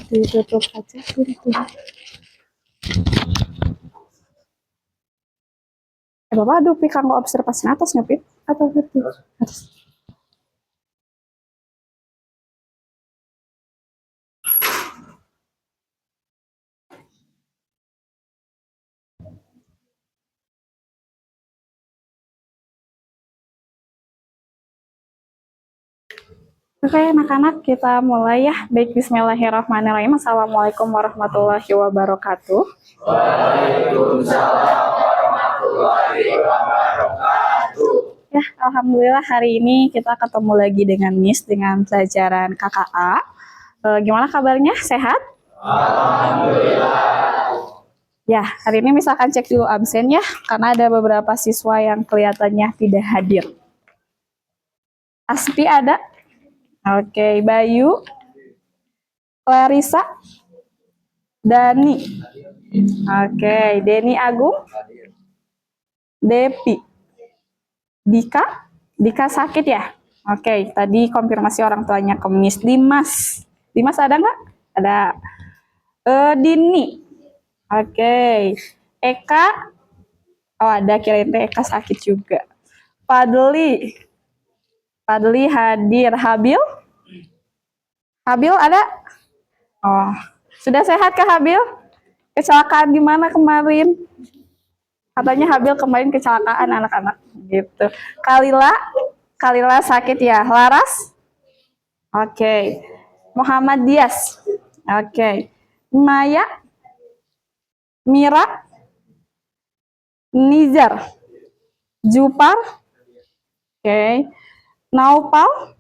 ditutup aja pintunya. Bapak aduh pi kanggo observasi atas ngepit atau ngerti atas. Oke anak-anak kita mulai ya. Baik, bismillahirrahmanirrahim. Assalamualaikum warahmatullahi wabarakatuh. Waalaikumsalam warahmatullahi wabarakatuh. Ya, alhamdulillah hari ini kita ketemu lagi dengan Miss dengan pelajaran KKA. Gimana kabarnya? Sehat? Alhamdulillah. Ya, hari ini misalkan cek dulu absen ya, karena ada beberapa siswa yang kelihatannya tidak hadir. Aspi ada? Oke, Bayu, Clarissa, Dani. Oke, Deni Agung, Depi, Dika. Dika sakit ya? Oke, tadi konfirmasi orang tuanya ke Miss. Dimas. Dimas ada nggak? Ada. Dini. Oke. Eka. Oh ada, kirain Eka sakit juga. Padli. Padli hadir. Habil? Habil ada? Oh, sudah sehat Kak Habil? Kecelakaan di mana kemarin? Katanya Habil kemarin kecelakaan anak-anak gitu. Kalila? Kalila sakit ya. Laras? Oke. Muhammad Dias? Oke. Maya? Mira? Nizar? Jupar? Oke. Naupal?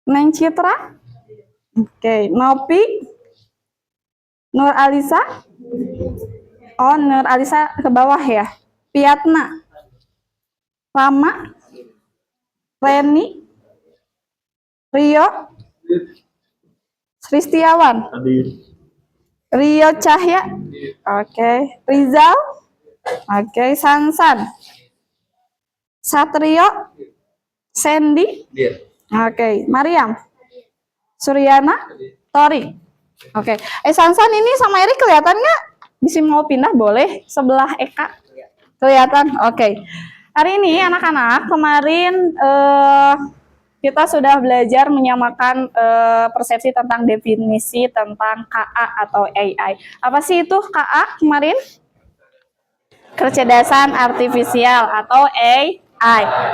Neng Citra? Oke. Nopi? Nur Alisa? Oh, Nur Alisa ke bawah ya. Piatna? Rama? Reni? Rio? Sristiawan? Rio Cahya? Oke. Rizal? Oke. Sansan? Satrio? Sandy? Oke. Mariam? Suryana? Tori? Oke. Sansan ini sama Eri kelihatan nggak? Bisa mau pindah boleh sebelah Eka? Kelihatan? Oke. Hari ini anak-anak kemarin kita sudah belajar menyamakan persepsi tentang definisi tentang KA atau AI. Apa sih itu KA kemarin? Kecerdasan artifisial atau AI.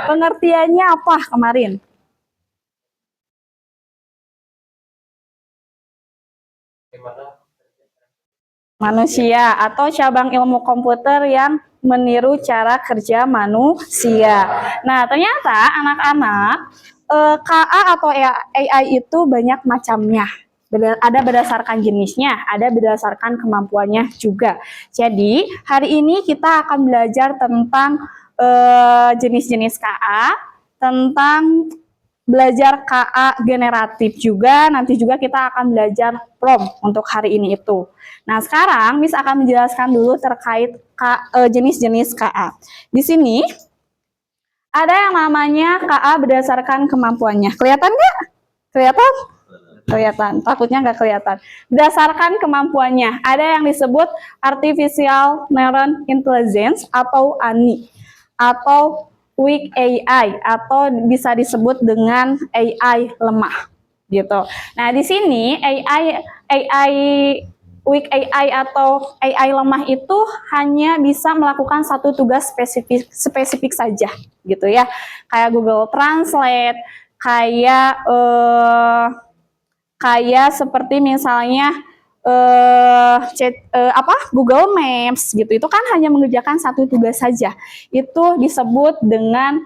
Pengertiannya apa kemarin? Manusia atau cabang ilmu komputer yang meniru cara kerja manusia. Nah, ternyata anak-anak KA atau AI itu banyak macamnya. Ada berdasarkan jenisnya, ada berdasarkan kemampuannya juga. Jadi, hari ini kita akan belajar tentang jenis-jenis KA, tentang belajar KA generatif juga, nanti juga kita akan belajar prompt untuk hari ini itu. Nah, sekarang Miss akan menjelaskan dulu terkait jenis-jenis KA. Di sini ada yang namanya KA berdasarkan kemampuannya. Kelihatan nggak? Kelihatan? Kelihatan. Takutnya nggak kelihatan. Berdasarkan kemampuannya. Ada yang disebut Artificial Neural Intelligence atau ANI. Atau Weak AI. Atau bisa disebut dengan AI lemah. Gitu. Nah, di sini Weak AI atau AI lemah itu hanya bisa melakukan satu tugas spesifik saja, gitu ya. Kayak Google Translate, kayak seperti misalnya Google Maps, gitu. Itu kan hanya mengerjakan satu tugas saja. Itu disebut dengan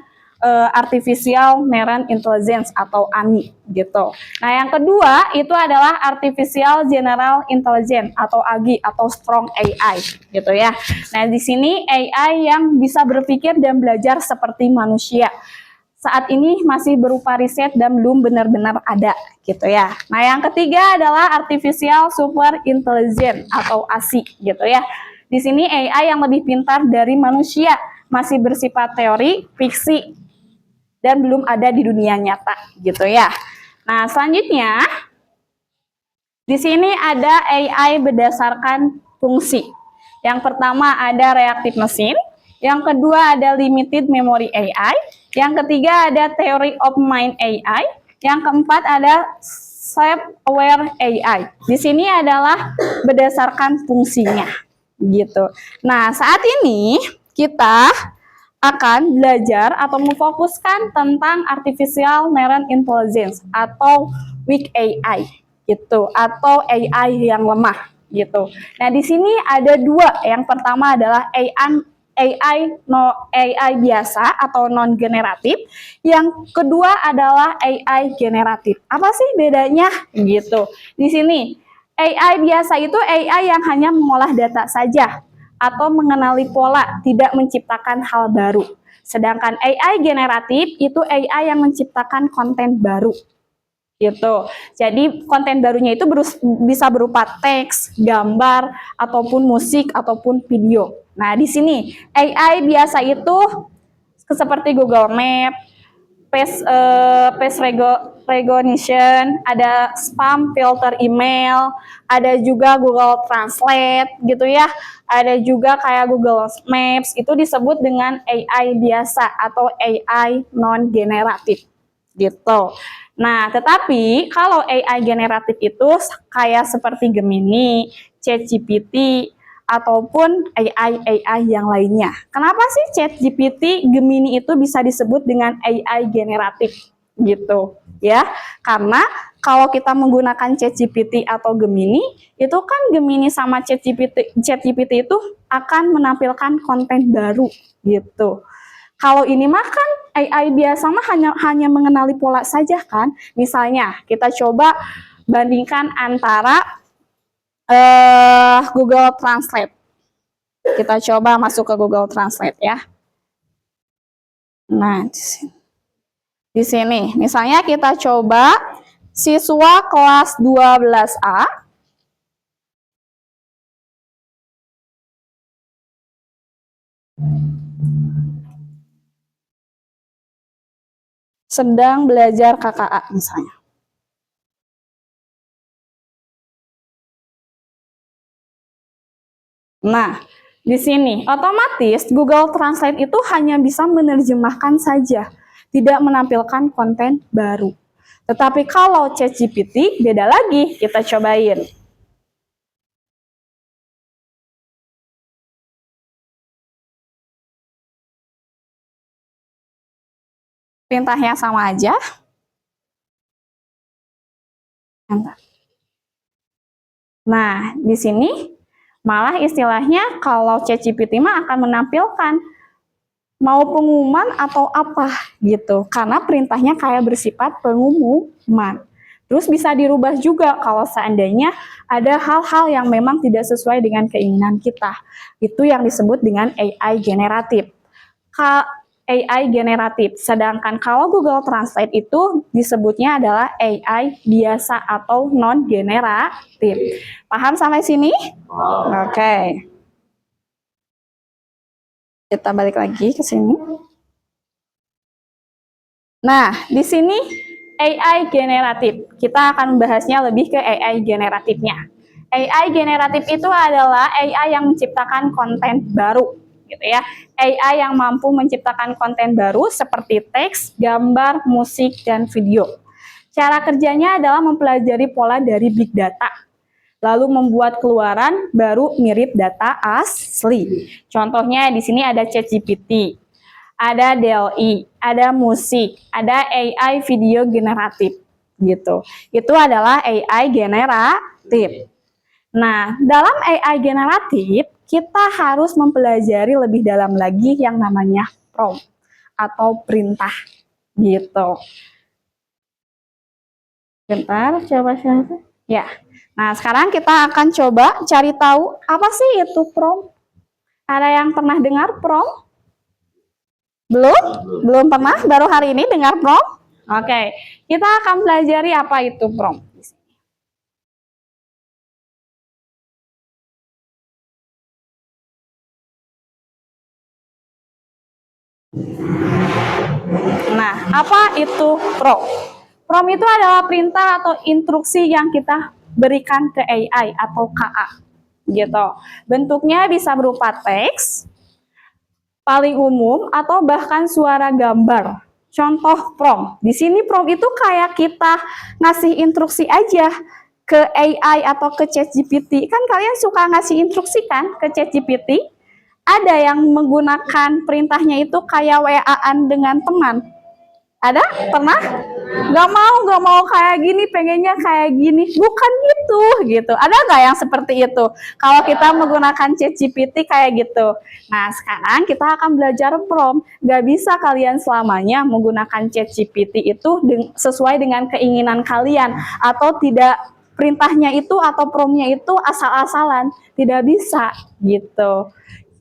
Artificial Neural Intelligence atau ANI gitu. Nah, yang kedua itu adalah Artificial General Intelligence atau AGI atau Strong AI gitu ya. Nah, di sini AI yang bisa berpikir dan belajar seperti manusia. Saat ini masih berupa riset dan belum benar-benar ada gitu ya. Nah, yang ketiga adalah Artificial Super Intelligence atau ASI gitu ya. Di sini AI yang lebih pintar dari manusia, masih bersifat teori, fiksi, dan belum ada di dunia nyata gitu ya. Nah, selanjutnya Di sini ada AI berdasarkan fungsi. Yang pertama ada reactive machine, yang kedua ada limited memory AI, yang ketiga ada theory of mind AI, yang keempat ada self-aware AI. Di sini adalah berdasarkan fungsinya, gitu. Nah, saat ini kita akan belajar atau memfokuskan tentang artificial neural intelligence atau weak AI gitu, atau AI yang lemah gitu. Nah, di sini ada dua. Yang pertama adalah AI biasa atau non generatif. Yang kedua adalah AI generatif. Apa sih bedanya gitu? Di sini AI biasa itu AI yang hanya mengolah data saja atau mengenali pola, tidak menciptakan hal baru. Sedangkan AI generatif itu AI yang menciptakan konten baru. Gitu. Jadi konten barunya itu bisa berupa teks, gambar, ataupun musik, ataupun video. Nah, di sini AI biasa itu seperti Google Map, face recognition, ada spam filter email, ada juga Google Translate gitu ya. Ada juga kayak Google Maps, itu disebut dengan AI biasa atau AI non generatif gitu. Nah, tetapi kalau AI generatif itu kayak seperti Gemini, ChatGPT, ataupun AI yang lainnya. Kenapa sih ChatGPT, Gemini itu bisa disebut dengan AI generatif gitu ya? Karena kalau kita menggunakan ChatGPT atau Gemini, itu kan Gemini sama ChatGPT itu akan menampilkan konten baru gitu. Kalau ini mah kan AI biasa mah hanya mengenali pola saja kan. Misalnya kita coba bandingkan antara Google Translate. Kita coba masuk ke Google Translate ya. Nah, di sini misalnya kita coba siswa kelas 12A sedang belajar KKA misalnya. Nah, di sini otomatis Google Translate itu hanya bisa menerjemahkan saja, tidak menampilkan konten baru. Tetapi kalau ChatGPT beda lagi, kita cobain. Perintahnya sama aja. Nah, di sini malah istilahnya kalau ChatGPT mah akan menampilkan mau pengumuman atau apa gitu. Karena perintahnya kayak bersifat pengumuman. Terus bisa dirubah juga kalau seandainya ada hal-hal yang memang tidak sesuai dengan keinginan kita. Itu yang disebut dengan AI generatif. AI generatif. Sedangkan kalau Google Translate itu disebutnya adalah AI biasa atau non generatif. Paham sampai sini? Oke. Kita balik lagi ke sini. Nah, di sini AI generatif. Kita akan membahasnya lebih ke AI generatifnya. AI generatif itu adalah AI yang menciptakan konten baru, gitu ya. AI yang mampu menciptakan konten baru seperti teks, gambar, musik, dan video. Cara kerjanya adalah mempelajari pola dari big data, lalu membuat keluaran baru mirip data asli. Contohnya di sini ada ChatGPT, ada DALL-E, ada musik, ada AI video generatif gitu. Itu adalah AI generatif. Nah, dalam AI generatif kita harus mempelajari lebih dalam lagi yang namanya prompt atau perintah gitu. Bentar, coba siapa? Ya. Nah, sekarang kita akan coba cari tahu apa sih itu prompt. Ada yang pernah dengar prompt? Belum? Belum pernah? Baru hari ini dengar prompt? Oke, kita akan pelajari apa itu prompt. Nah, apa itu prompt? Prompt itu adalah perintah atau instruksi yang kita berikan ke AI atau KA gitu. Bentuknya bisa berupa teks, paling umum atau bahkan suara gambar. Contoh prompt. Di sini prompt itu kayak kita ngasih instruksi aja ke AI atau ke ChatGPT. Kan kalian suka ngasih instruksi kan ke ChatGPT? Ada yang menggunakan perintahnya itu kayak WA-an dengan teman. Ada? Pernah? Gak mau kayak gini, pengennya kayak gini. Bukan gitu. Ada nggak yang seperti itu? Kalau kita menggunakan ChatGPT kayak gitu. Nah, sekarang kita akan belajar prompt. Gak bisa kalian selamanya menggunakan ChatGPT itu sesuai dengan keinginan kalian. Atau tidak, perintahnya itu atau promptnya itu asal-asalan. Tidak bisa gitu.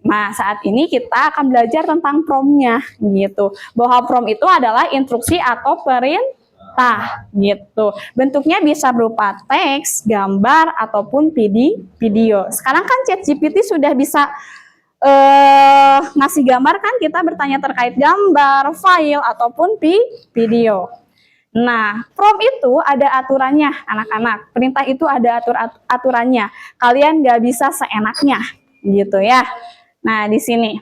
Nah, saat ini kita akan belajar tentang promptnya gitu. Bahwa prompt itu adalah instruksi atau perintah gitu. Bentuknya bisa berupa teks, gambar, ataupun video. Sekarang kan ChatGPT sudah bisa ngasih gambar kan, kita bertanya terkait gambar, file, ataupun video. Nah, prompt itu ada aturannya, anak-anak. Perintah itu ada aturannya. Kalian nggak bisa seenaknya gitu ya. Nah, di sini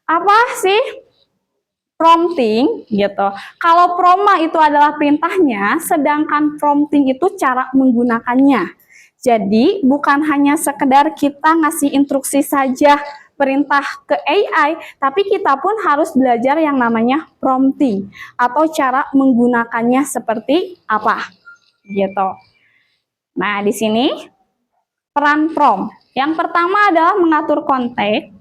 apa sih prompting gitu? Kalau prompt itu adalah perintahnya, sedangkan prompting itu cara menggunakannya. Jadi, bukan hanya sekedar kita ngasih instruksi saja perintah ke AI, tapi kita pun harus belajar yang namanya prompting atau cara menggunakannya seperti apa gitu. Nah, di sini peran prompt. Yang pertama adalah mengatur konteks.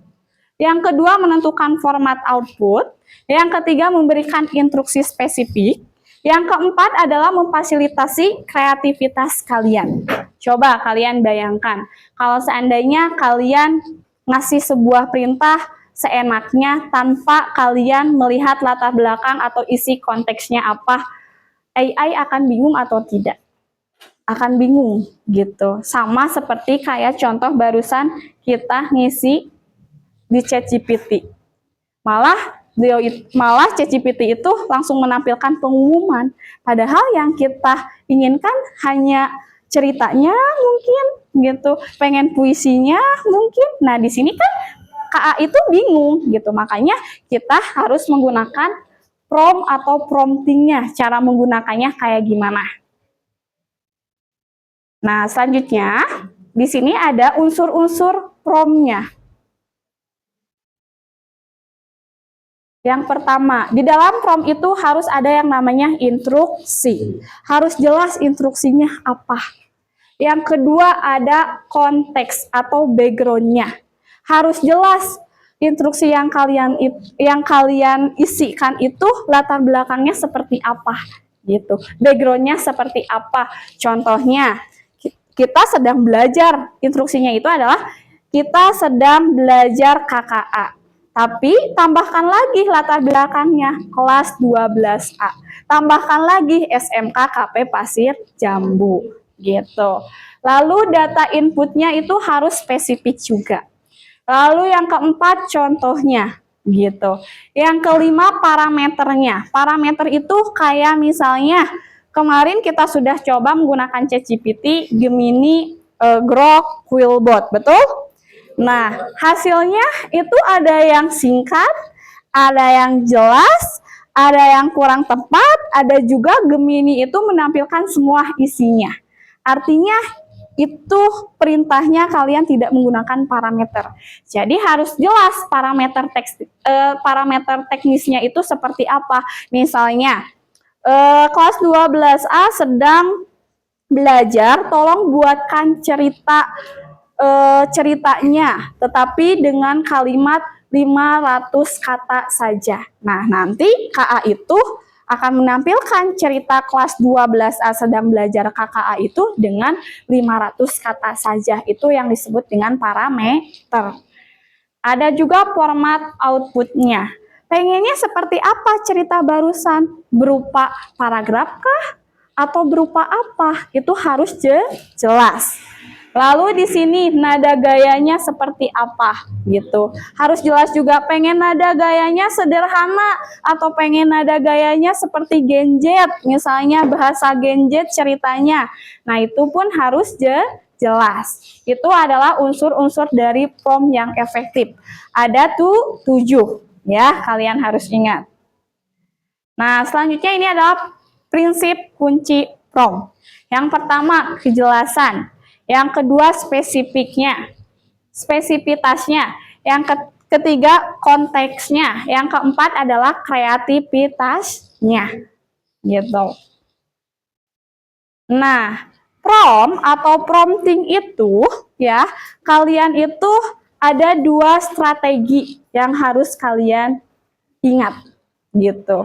Yang kedua, menentukan format output. Yang ketiga, memberikan instruksi spesifik. Yang keempat adalah memfasilitasi kreativitas kalian. Coba kalian bayangkan, kalau seandainya kalian ngasih sebuah perintah seenaknya tanpa kalian melihat latar belakang atau isi konteksnya apa, AI akan bingung atau tidak? Akan bingung gitu. Sama seperti kayak contoh barusan kita ngisi di ChatGPT. Malah ChatGPT itu langsung menampilkan pengumuman. Padahal yang kita inginkan hanya ceritanya mungkin gitu, pengen puisinya mungkin. Nah, di sini kan KA itu bingung gitu. Makanya kita harus menggunakan prompt atau promptingnya. Cara menggunakannya kayak gimana? Nah, selanjutnya di sini ada unsur-unsur promptnya. Yang pertama, di dalam prompt itu harus ada yang namanya instruksi. Harus jelas instruksinya apa. Yang kedua ada konteks atau background-nya. Harus jelas instruksi yang kalian isikan itu latar belakangnya seperti apa gitu. Background-nya seperti apa. Contohnya, kita sedang belajar, instruksinya itu adalah kita sedang belajar KKA. Tapi tambahkan lagi latar belakangnya, kelas 12A. Tambahkan lagi SMK KP Pasir Jambu, gitu. Lalu data inputnya itu harus spesifik juga. Lalu yang keempat contohnya, gitu. Yang kelima parameternya. Parameter itu kayak misalnya kemarin kita sudah coba menggunakan ChatGPT, Gemini, Grok, Quillbot, betul? Nah, hasilnya itu ada yang singkat, ada yang jelas, ada yang kurang tepat, ada juga Gemini itu menampilkan semua isinya. Artinya itu perintahnya kalian tidak menggunakan parameter. Jadi harus jelas parameter teknisnya itu seperti apa. Misalnya, kelas 12A sedang belajar, tolong buatkan ceritanya, tetapi dengan kalimat 500 kata saja. Nah, nanti KA itu akan menampilkan cerita kelas 12A sedang belajar KKA itu dengan 500 kata saja. Itu yang disebut dengan parameter. Ada juga format outputnya. Pengennya seperti apa cerita barusan? Berupa paragraf kah? Atau berupa apa? Itu harus jelas. Lalu di sini nada gayanya seperti apa gitu. Harus jelas juga, pengen nada gayanya sederhana atau pengen nada gayanya seperti Genjet, misalnya bahasa Genjet ceritanya. Nah, itu pun harus jelas. Itu adalah unsur-unsur dari prompt yang efektif. Ada tuh 7 ya, kalian harus ingat. Nah, selanjutnya ini adalah prinsip kunci prompt. Yang pertama, kejelasan. Yang kedua, spesifitasnya. Yang ketiga, konteksnya. Yang keempat adalah kreativitasnya. Gitu. Nah, prompt atau prompting itu ya, kalian itu ada 2 strategi yang harus kalian ingat gitu.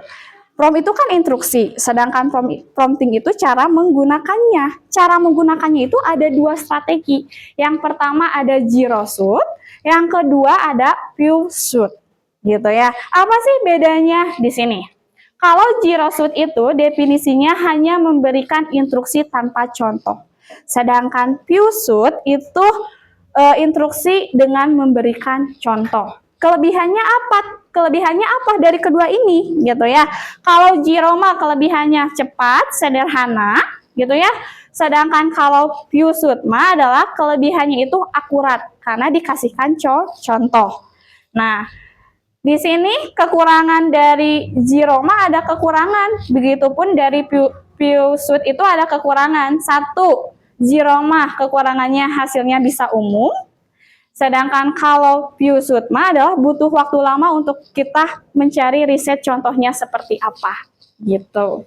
Prompt itu kan instruksi, sedangkan prompting itu cara menggunakannya. Cara menggunakannya itu ada 2 strategi. Yang pertama ada zero shoot, yang kedua ada few shoot. Gitu ya. Apa sih bedanya di sini? Kalau zero shoot itu definisinya hanya memberikan instruksi tanpa contoh. Sedangkan few shoot itu instruksi dengan memberikan contoh. Kelebihannya apa? Kelebihannya apa dari kedua ini gitu ya. Kalau zero mah kelebihannya cepat, sederhana gitu ya. Sedangkan kalau few shoot mah adalah kelebihannya itu akurat karena dikasihkan contoh. Nah, di sini kekurangan dari zero mah ada kekurangan. Begitupun dari few shoot itu ada kekurangan. 1, zero mah kekurangannya hasilnya bisa umum. Sedangkan kalau few shoot mah adalah butuh waktu lama untuk kita mencari riset contohnya seperti apa gitu.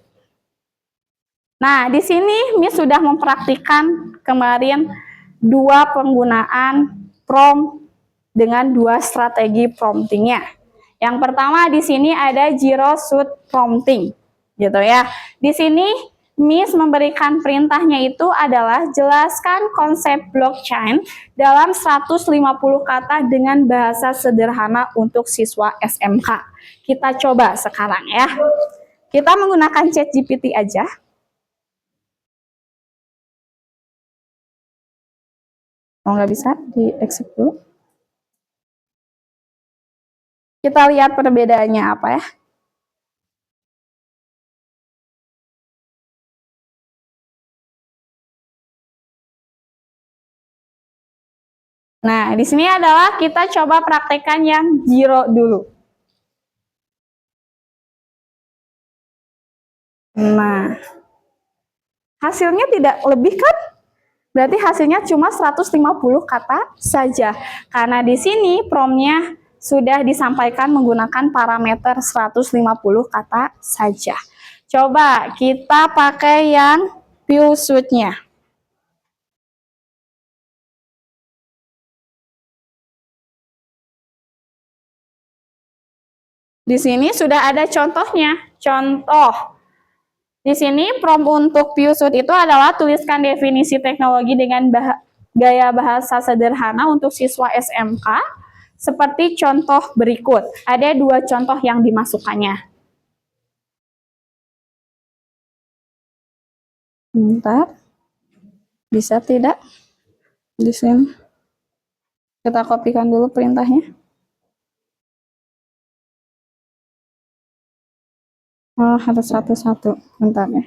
Nah, di sini Miss sudah mempraktikkan kemarin 2 penggunaan prompt dengan 2 strategi promptingnya. Yang pertama di sini ada zero shoot prompting gitu ya. Di sini Miss memberikan perintahnya itu adalah jelaskan konsep blockchain dalam 150 kata dengan bahasa sederhana untuk siswa SMK. Kita coba sekarang ya. Kita menggunakan ChatGPT aja. Oh, nggak bisa di-exit dulu. Kita lihat perbedaannya apa ya. Nah, di sini adalah kita coba praktekkan yang zero dulu. Nah, hasilnya tidak lebih kan? Berarti hasilnya cuma 150 kata saja. Karena di sini promptnya sudah disampaikan menggunakan parameter 150 kata saja. Coba kita pakai yang few shoot-nya. Di sini sudah ada contohnya. Contoh. Di sini prompt untuk few shoot itu adalah tuliskan definisi teknologi dengan gaya bahasa sederhana untuk siswa SMK seperti contoh berikut. Ada 2 contoh yang dimasukkannya. Bentar. Bisa tidak? Di sini. Kita kopikan dulu perintahnya. Oh, harus satu-satu. Bentar ya.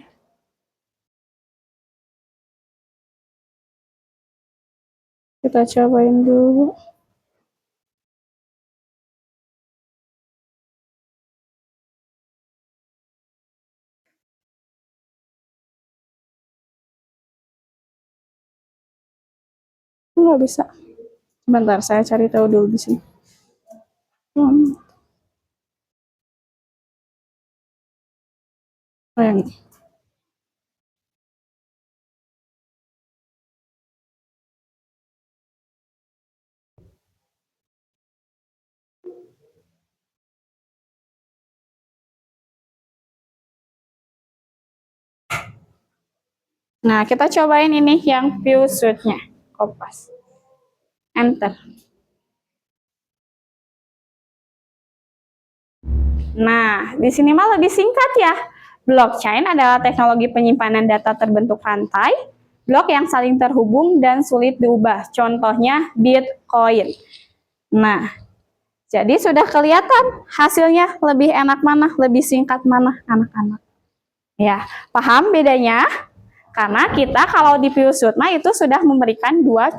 Kita cobain dulu. Nggak bisa. Bentar, saya cari tahu dulu di sini. Oh, yang ini. Nah, kita cobain ini yang view shoot-nya. Kopas. Enter. Nah, di sini mah lebih singkat ya. Blockchain adalah teknologi penyimpanan data terbentuk rantai blok yang saling terhubung dan sulit diubah. Contohnya Bitcoin. Nah, jadi sudah kelihatan hasilnya lebih enak mana, lebih singkat mana anak-anak. Ya, paham bedanya? Karena kita kalau di Piusutma itu sudah memberikan dua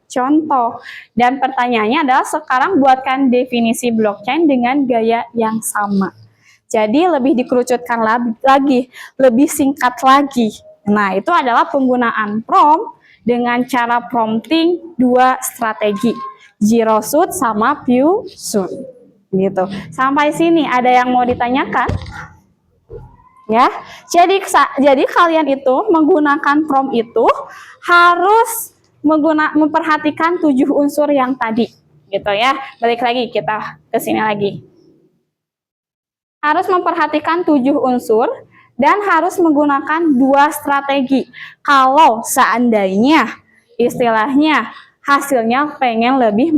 contoh. Dan pertanyaannya adalah sekarang buatkan definisi blockchain dengan gaya yang sama. Jadi lebih dikerucutkan lagi, lebih singkat lagi. Nah, itu adalah penggunaan prompt dengan cara prompting dua strategi. Zerosuit sama Piusut. Gitu. Sampai sini ada yang mau ditanyakan? Ya, jadi kalian itu menggunakan prompt itu harus memperhatikan 7 unsur yang tadi, gitu ya. Balik lagi kita ke sini lagi. Harus memperhatikan 7 unsur dan harus menggunakan 2 strategi. Kalau seandainya istilahnya hasilnya pengen lebih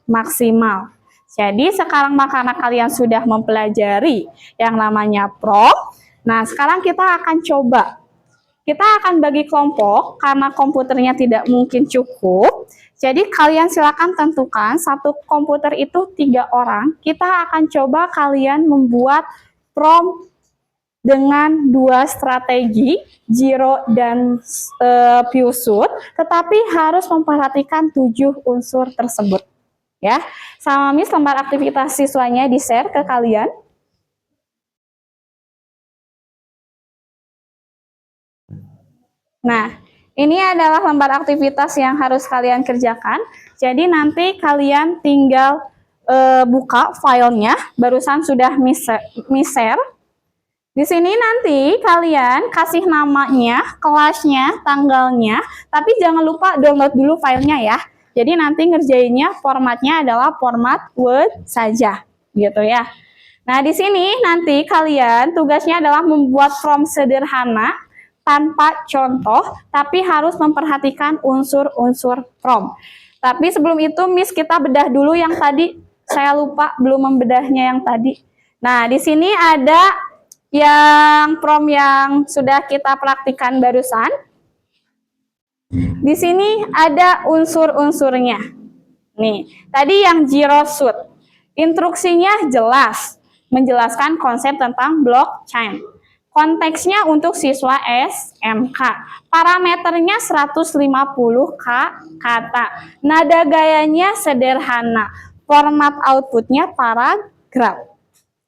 maksimal. Jadi sekarang makanan kalian sudah mempelajari yang namanya prompt. Nah, sekarang kita akan coba. Kita akan bagi kelompok karena komputernya tidak mungkin cukup. Jadi kalian silakan tentukan satu komputer itu 3 orang. Kita akan coba kalian membuat prompt dengan 2 strategi, Zero dan Piusut, tetapi harus memperhatikan 7 unsur tersebut. Ya, sama Miss lembar aktivitas siswanya di-share ke kalian. Nah, ini adalah lembar aktivitas yang harus kalian kerjakan. Jadi nanti kalian tinggal buka filenya, barusan sudah share. Di sini nanti kalian kasih namanya, kelasnya, tanggalnya, tapi jangan lupa download dulu filenya ya. Jadi nanti ngerjainnya formatnya adalah format Word saja, gitu ya. Nah, di sini nanti kalian tugasnya adalah membuat prompt sederhana tanpa contoh, tapi harus memperhatikan unsur-unsur prompt. Tapi sebelum itu, Miss, kita bedah dulu yang tadi. Saya lupa belum membedahnya yang tadi. Nah, di sini ada yang prompt yang sudah kita praktikkan barusan. Di sini ada unsur-unsurnya. Nih, tadi yang Zerosuit. Instruksinya jelas, menjelaskan konsep tentang blockchain. Konteksnya untuk siswa SMK. Parameternya 150 kata. Nada gayanya sederhana. Format outputnya paragraf.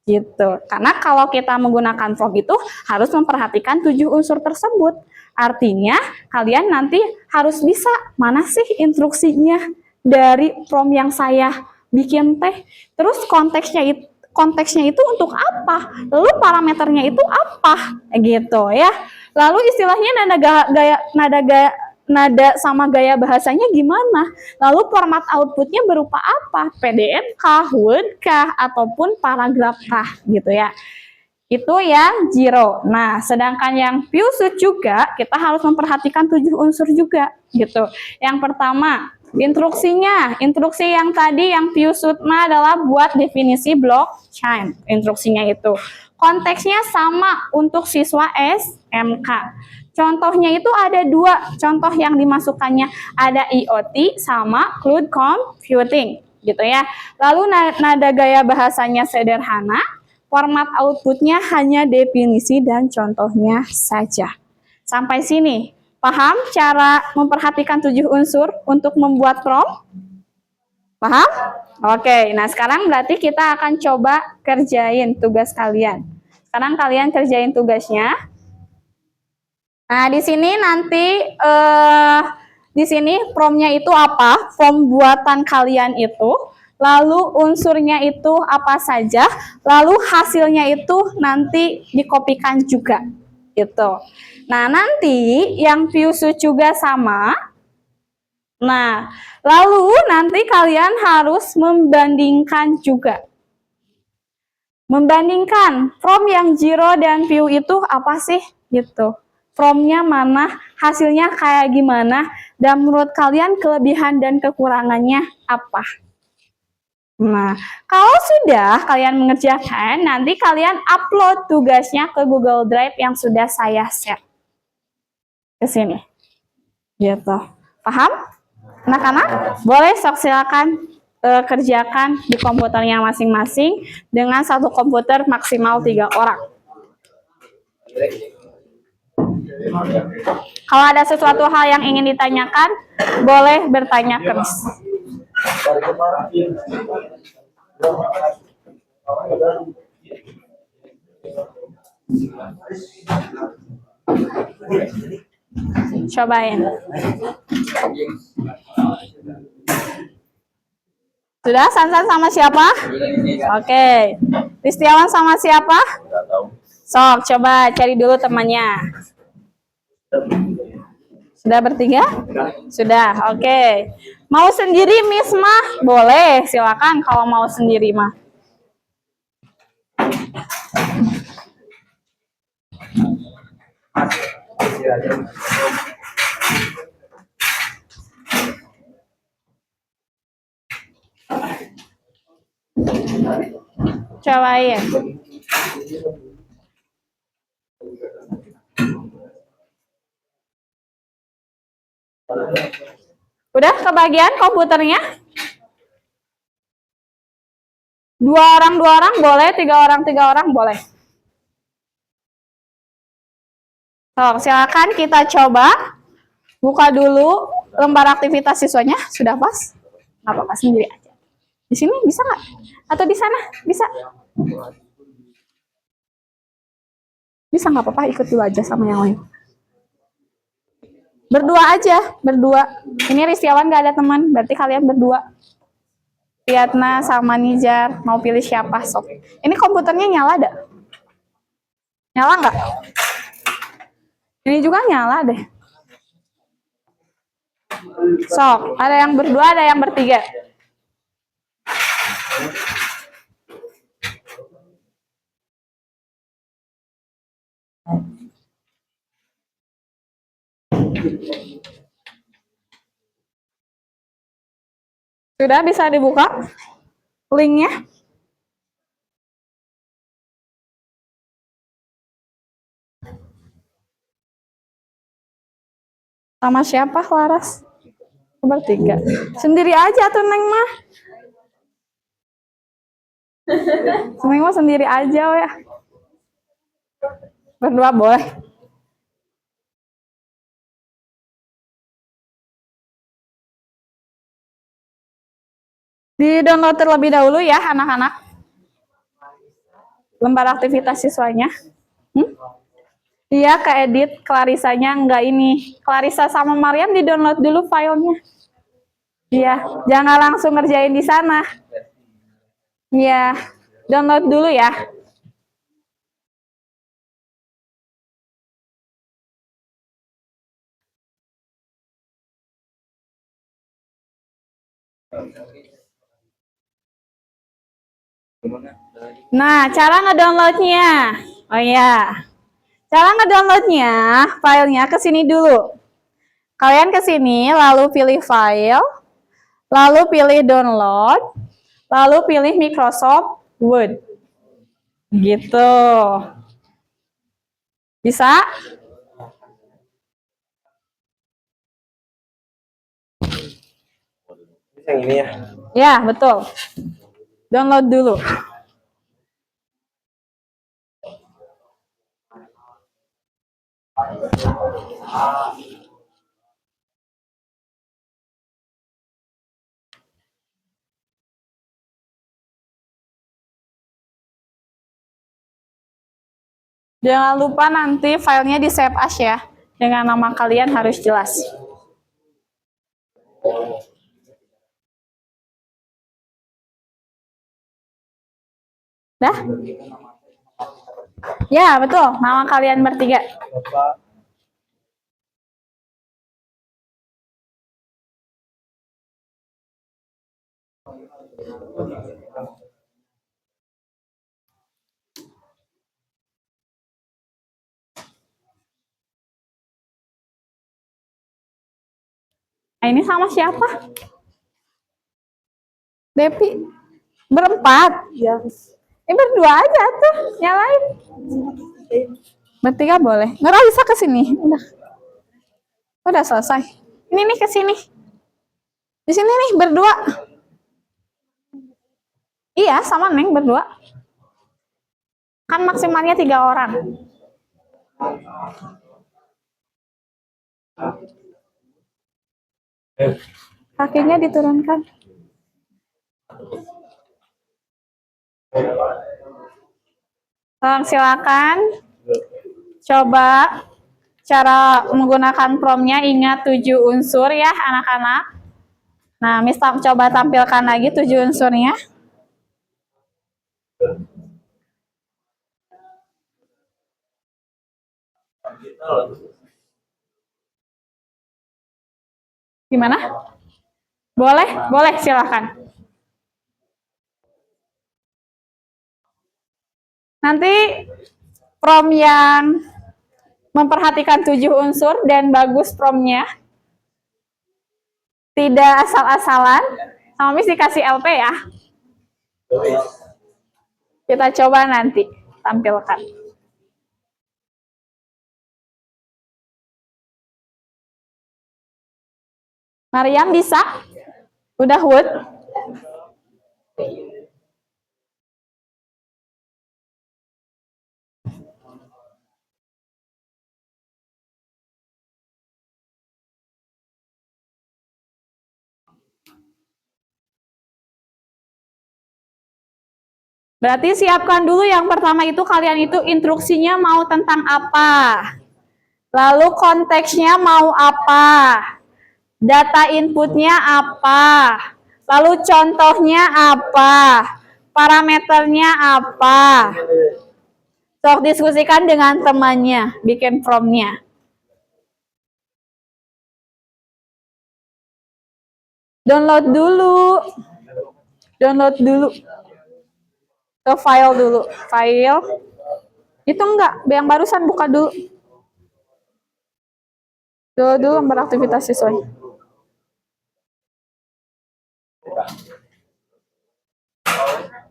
Gitu. Karena kalau kita menggunakan prompt itu harus memperhatikan 7 unsur tersebut. Artinya kalian nanti harus bisa mana sih instruksinya dari prompt yang saya bikin teh. Terus konteksnya itu untuk apa? Lalu parameternya itu apa? Gitu ya. Lalu istilahnya nada sama gaya bahasanya gimana? Lalu format outputnya berupa apa? PDF kah, Word kah, ataupun paragraf kah? Gitu ya. Itu yang Zero. Nah, sedangkan yang Piusut juga kita harus memperhatikan 7 unsur juga gitu. Yang pertama, instruksinya. Instruksi yang tadi yang Piusutma adalah buat definisi blockchain. Instruksinya itu. Konteksnya sama untuk siswa SMK. Contohnya itu ada 2 contoh yang dimasukkannya. Ada IoT sama cloud computing gitu ya. Lalu nada gaya bahasanya sederhana. Format outputnya hanya definisi dan contohnya saja. Sampai sini, paham cara memperhatikan 7 unsur untuk membuat prompt? Paham? Oke, nah sekarang berarti kita akan coba kerjain tugas kalian. Sekarang kalian kerjain tugasnya. Nah, di sini nanti, di sini prompt-nya itu apa? Prompt buatan kalian itu. Lalu unsurnya itu apa saja, lalu hasilnya itu nanti dikopikan juga, gitu. Nah, nanti yang Piusut juga sama. Nah, lalu nanti kalian harus membandingkan juga. Membandingkan prompt yang Zero dan Piu itu apa sih, gitu. Prompt-nya mana, hasilnya kayak gimana, dan menurut kalian kelebihan dan kekurangannya apa? Nah, kalau sudah kalian mengerjakan, nanti kalian upload tugasnya ke Google Drive yang sudah saya share ke sini. Gitu. Paham? Anak-anak, boleh sok silakan kerjakan di komputernya masing-masing dengan satu komputer maksimal 3 orang. Kalau ada sesuatu hal yang ingin ditanyakan, boleh bertanya ke Miss. Cobain. Sudah, Sansan sama siapa? Oke. Ristiawan sama siapa? Sok, coba cari dulu temannya. Sudah bertiga? Sudah, oke. Mau sendiri Miss mah? Boleh, silakan kalau mau sendiri mah. Cobain. Udah kebagian komputernya? 2 orang boleh, 3 orang boleh. So, silakan kita coba buka dulu lembar aktivitas siswanya. Sudah pas? Nggak apa-apa, sendiri aja. Di sini bisa nggak? Atau di sana? Bisa? Bisa nggak apa-apa, ikut dulu aja sama yang lain. Berdua aja, berdua. Ini Ristiawan nggak ada teman, berarti kalian berdua. Piatna sama Nijar, mau pilih siapa? Sok. Ini komputernya nyala ada? Nyala nggak? Ini juga nyala deh. Sok, ada yang berdua, ada yang bertiga. Sudah bisa dibuka linknya? Sama siapa Laras? Bertiga. Sendiri aja tuh Neng mah. Neng mah sendiri aja ya. Berdua boleh. Di-download terlebih dahulu ya anak-anak. Lembar aktivitas siswanya. Iya, keedit Clarisanya enggak ini. Clarissa sama Mariam di-download dulu filenya. Iya, jangan langsung ngerjain di sana. Iya, download dulu ya. Nah, cara ngedownloadnya. Oh ya, cara ngedownloadnya, filenya ke sini dulu. Kalian ke sini, lalu pilih file, lalu pilih download, lalu pilih Microsoft Word. Gitu. Bisa? Yang ini ya. Ya, betul. Download dulu. Jangan lupa nanti filenya di save as ya. Dengan nama kalian harus jelas. Dah? Ya, betul. Nama kalian bertiga. Nah, ini sama siapa? Depi. Berempat. Ya. Ini berdua aja tuh, nyalain. Bertiga boleh. Nggak bisa ke sini. Udah selesai. Ini nih ke sini. Di sini nih berdua. Iya, sama Neng berdua. Kan maksimalnya 3 orang. Kakinya diturunkan. Silakan. Coba cara menggunakan promnya, ingat 7 unsur ya anak-anak. Nah, Miss coba tampilkan lagi 7 unsurnya. Gimana? Boleh, boleh silakan. Nanti prom yang memperhatikan 7 unsur dan bagus promnya, tidak asal-asalan, sama Miss dikasih LP ya. Kita coba nanti tampilkan. Mariam bisa? Udah Wood? Berarti siapkan dulu yang pertama itu kalian itu instruksinya mau tentang apa. Lalu konteksnya mau apa. Data inputnya apa. Lalu contohnya apa. Parameternya apa. Sok diskusikan dengan temannya, bikin promnya. Download dulu. Download dulu. Ke file dulu. File. Itu enggak, yang barusan buka dulu. Dulu beraktivitas siswa.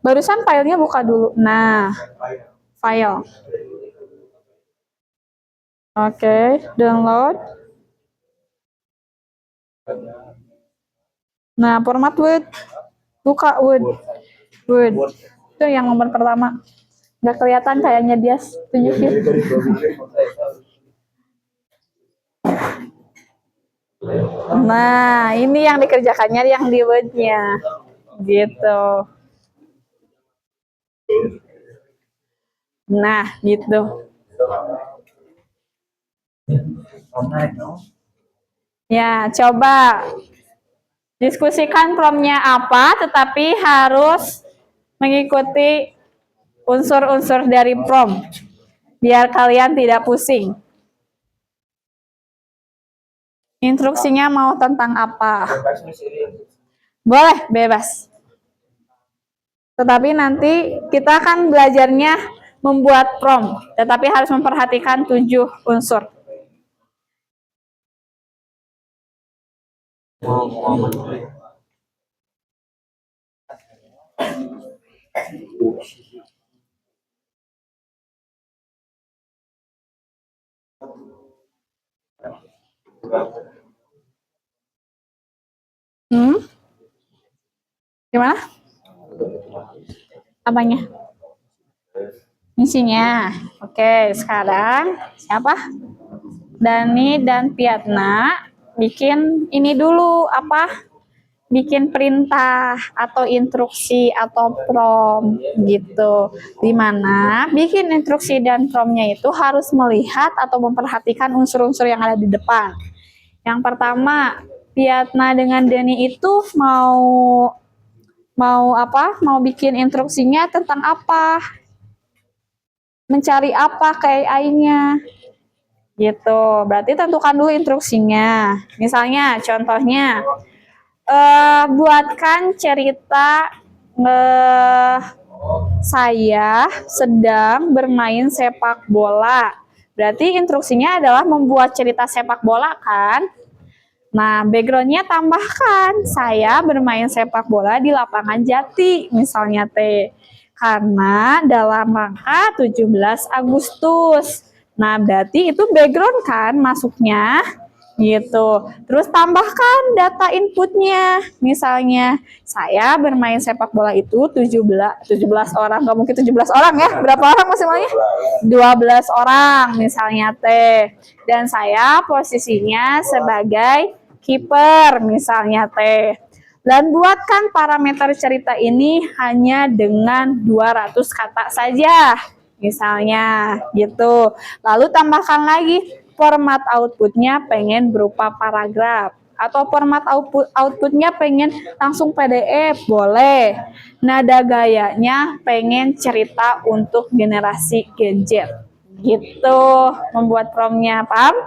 Barusan filenya buka dulu. Nah, file. Oke, download. Nah, format Word. Buka Word. Word. Itu yang nomor pertama. Nggak kelihatan kayaknya dia tunjukin. Nah, ini yang dikerjakannya yang di Word-nya. Gitu. Nah, gitu. Ya, coba diskusikan promnya apa, tetapi harus mengikuti unsur-unsur dari prom, biar kalian tidak pusing. Instruksinya mau tentang apa? Boleh, bebas. Tetapi nanti kita akan belajarnya membuat prom, tetapi harus memperhatikan 7 unsur. Gimana? Apanya? Isinya. Oke, sekarang siapa? Dani dan Piatna bikin ini dulu, apa? Bikin perintah atau instruksi atau prom gitu. Dimana bikin instruksi dan promnya itu harus melihat atau memperhatikan unsur-unsur yang ada di depan. Yang pertama, Piatna dengan Dani itu mau apa? Mau bikin instruksinya tentang apa? Mencari apa ke AI-nya? Gitu. Berarti tentukan dulu instruksinya. Misalnya, contohnya, buatkan cerita saya sedang bermain sepak bola. Berarti instruksinya adalah membuat cerita sepak bola kan? Nah, backgroundnya tambahkan, saya bermain sepak bola di lapangan Jati, misalnya T. Karena dalam rangka 17 Agustus. Nah, berarti itu background kan masuknya. gitu. Terus tambahkan data inputnya. Misalnya saya bermain sepak bola itu 17 orang, nggak mungkin 17 orang ya. Berapa orang maksimalnya? 12 orang misalnya teh. Dan saya posisinya sebagai kiper misalnya teh. Dan buatkan parameter cerita ini hanya dengan 200 kata saja. Misalnya gitu. Lalu tambahkan lagi format outputnya pengen berupa paragraf. Atau format outputnya pengen langsung PDF, boleh. Nada gayanya pengen cerita untuk generasi gadget. Gitu membuat promnya, paham?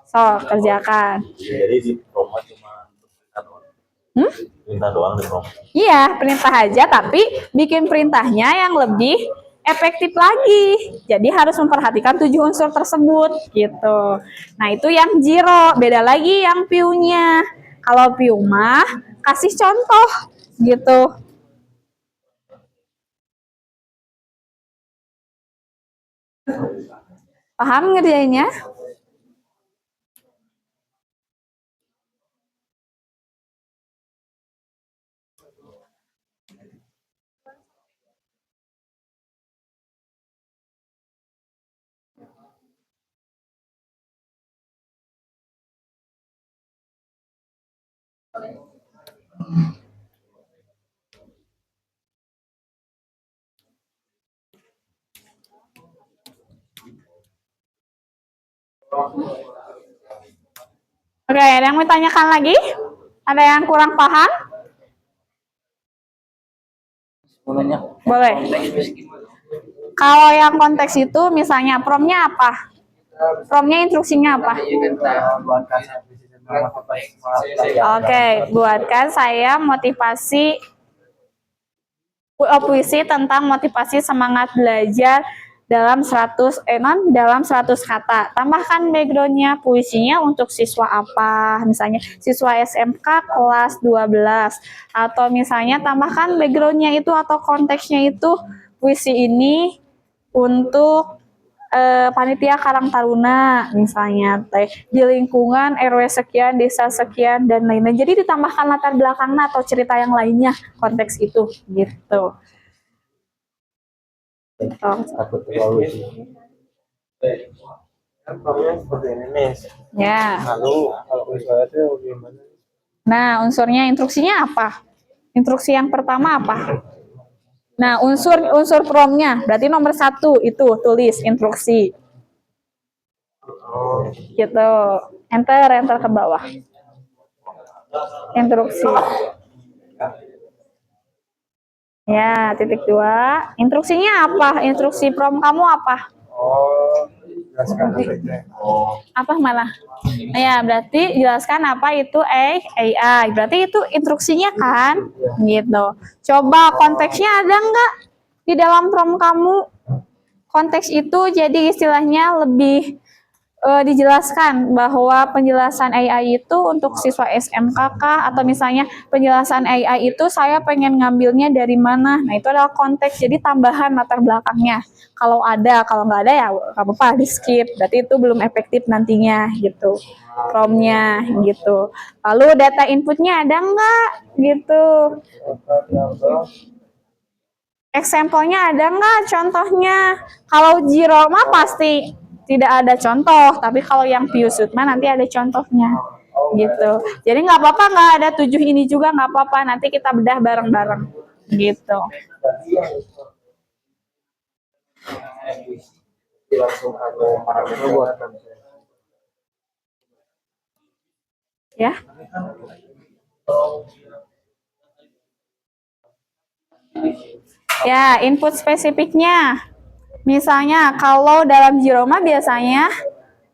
So, kerjakan. Jadi di promo cuma perintah doang. Perintah doang di promo. Iya, perintah aja, tapi bikin perintahnya yang lebih efektif lagi. Jadi harus memperhatikan 7 unsur tersebut, gitu. Nah, itu yang Jiro. Beda lagi yang Piu-nya. Kalau Piu mah kasih contoh, gitu. Paham ngerjainnya? Oke, ada yang mau tanyakan lagi? Ada yang kurang paham? Boleh. Kalau yang konteks itu misalnya promnya apa? Promnya instruksinya apa? Oke, buatkan saya motivasi puisi tentang motivasi semangat belajar dalam 100 kata. Tambahkan backgroundnya, puisinya untuk siswa apa? Misalnya siswa SMK kelas 12. Atau misalnya tambahkan backgroundnya itu atau konteksnya itu puisi ini untuk panitia Karang Taruna misalnya teh di lingkungan RW sekian, desa sekian dan lainnya. Jadi ditambahkan latar belakangnya atau cerita yang lainnya konteks itu gitu. Takut terlalu sih. Kan promnya seperti ini nih. Ya. Lalu kalau misalnya itu gimana? Nah, unsurnya instruksinya apa? Instruksi yang pertama apa? Nah, unsur promnya berarti nomor 1 itu tulis instruksi. Gitu. Enter ke bawah. Instruksi. Ya, titik 2. Instruksinya apa? Instruksi prom kamu apa? Jelaskan efeknya. Apa malah? Ya, berarti jelaskan apa itu AI. Berarti itu instruksinya kan? Gitu. Coba konteksnya ada nggak di dalam prom kamu? Konteks itu jadi istilahnya lebih dijelaskan bahwa penjelasan AI itu untuk siswa SMK atau misalnya penjelasan AI itu saya pengen ngambilnya dari mana. Nah, itu adalah konteks, jadi tambahan latar belakangnya. Kalau ada, kalau nggak ada ya nggak apa-apa, di skip. Berarti itu belum efektif nantinya gitu. Promnya gitu. Lalu data inputnya ada nggak gitu. Example-nya ada nggak contohnya? Kalau Jiro mah pasti tidak ada contoh, tapi kalau yang Piusut mah nanti ada contohnya gitu. Jadi nggak apa-apa nggak ada 7 ini juga nggak apa-apa, nanti kita bedah bareng-bareng gitu. Langsung ada parameter buat Ya. Ya, input spesifiknya. Misalnya kalau dalam Jiroma biasanya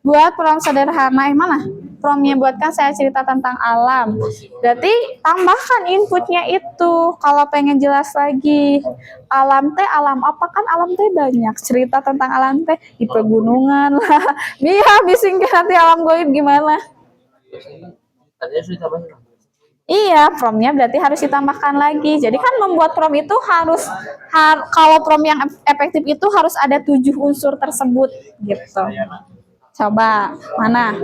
buat prom sederhana, mana? Promnya buatkan saya cerita tentang alam. Berarti tambahkan inputnya itu. Kalau pengen jelas lagi, alam teh alam apa kan? Alam teh banyak cerita tentang alam teh di pegunungan lah. Iya, bising nanti alam goib gimana? Iya, promnya berarti harus ditambahkan lagi. Jadi kan membuat prom itu harus kalau prom yang efektif itu harus ada 7 unsur tersebut gitu. Coba mana?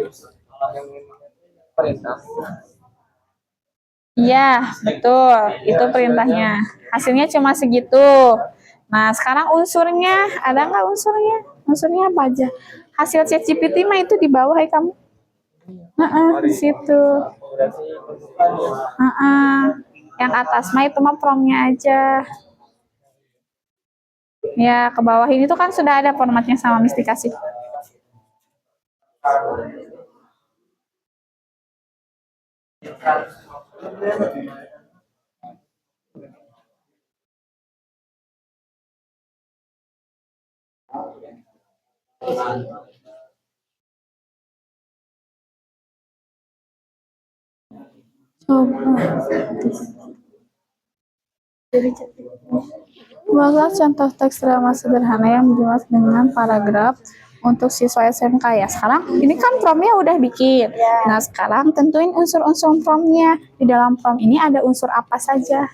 Iya, betul. Itu perintahnya. Hasilnya cuma segitu. Nah, sekarang unsurnya, ada nggak unsurnya? Unsurnya apa aja? Hasil ChatGPT mah itu di bawah ya kamu. Di situ. Yang atas mah itu mah promnya aja. Ya, ke bawah ini tuh kan sudah ada formatnya sama Misti kasih. Buatlah contoh teks drama sederhana yang dimuat dengan paragraf untuk siswa SMK ya. Sekarang ini kan promnya udah bikin. Nah, sekarang tentuin unsur-unsur promnya. Di dalam prom ini ada unsur apa saja?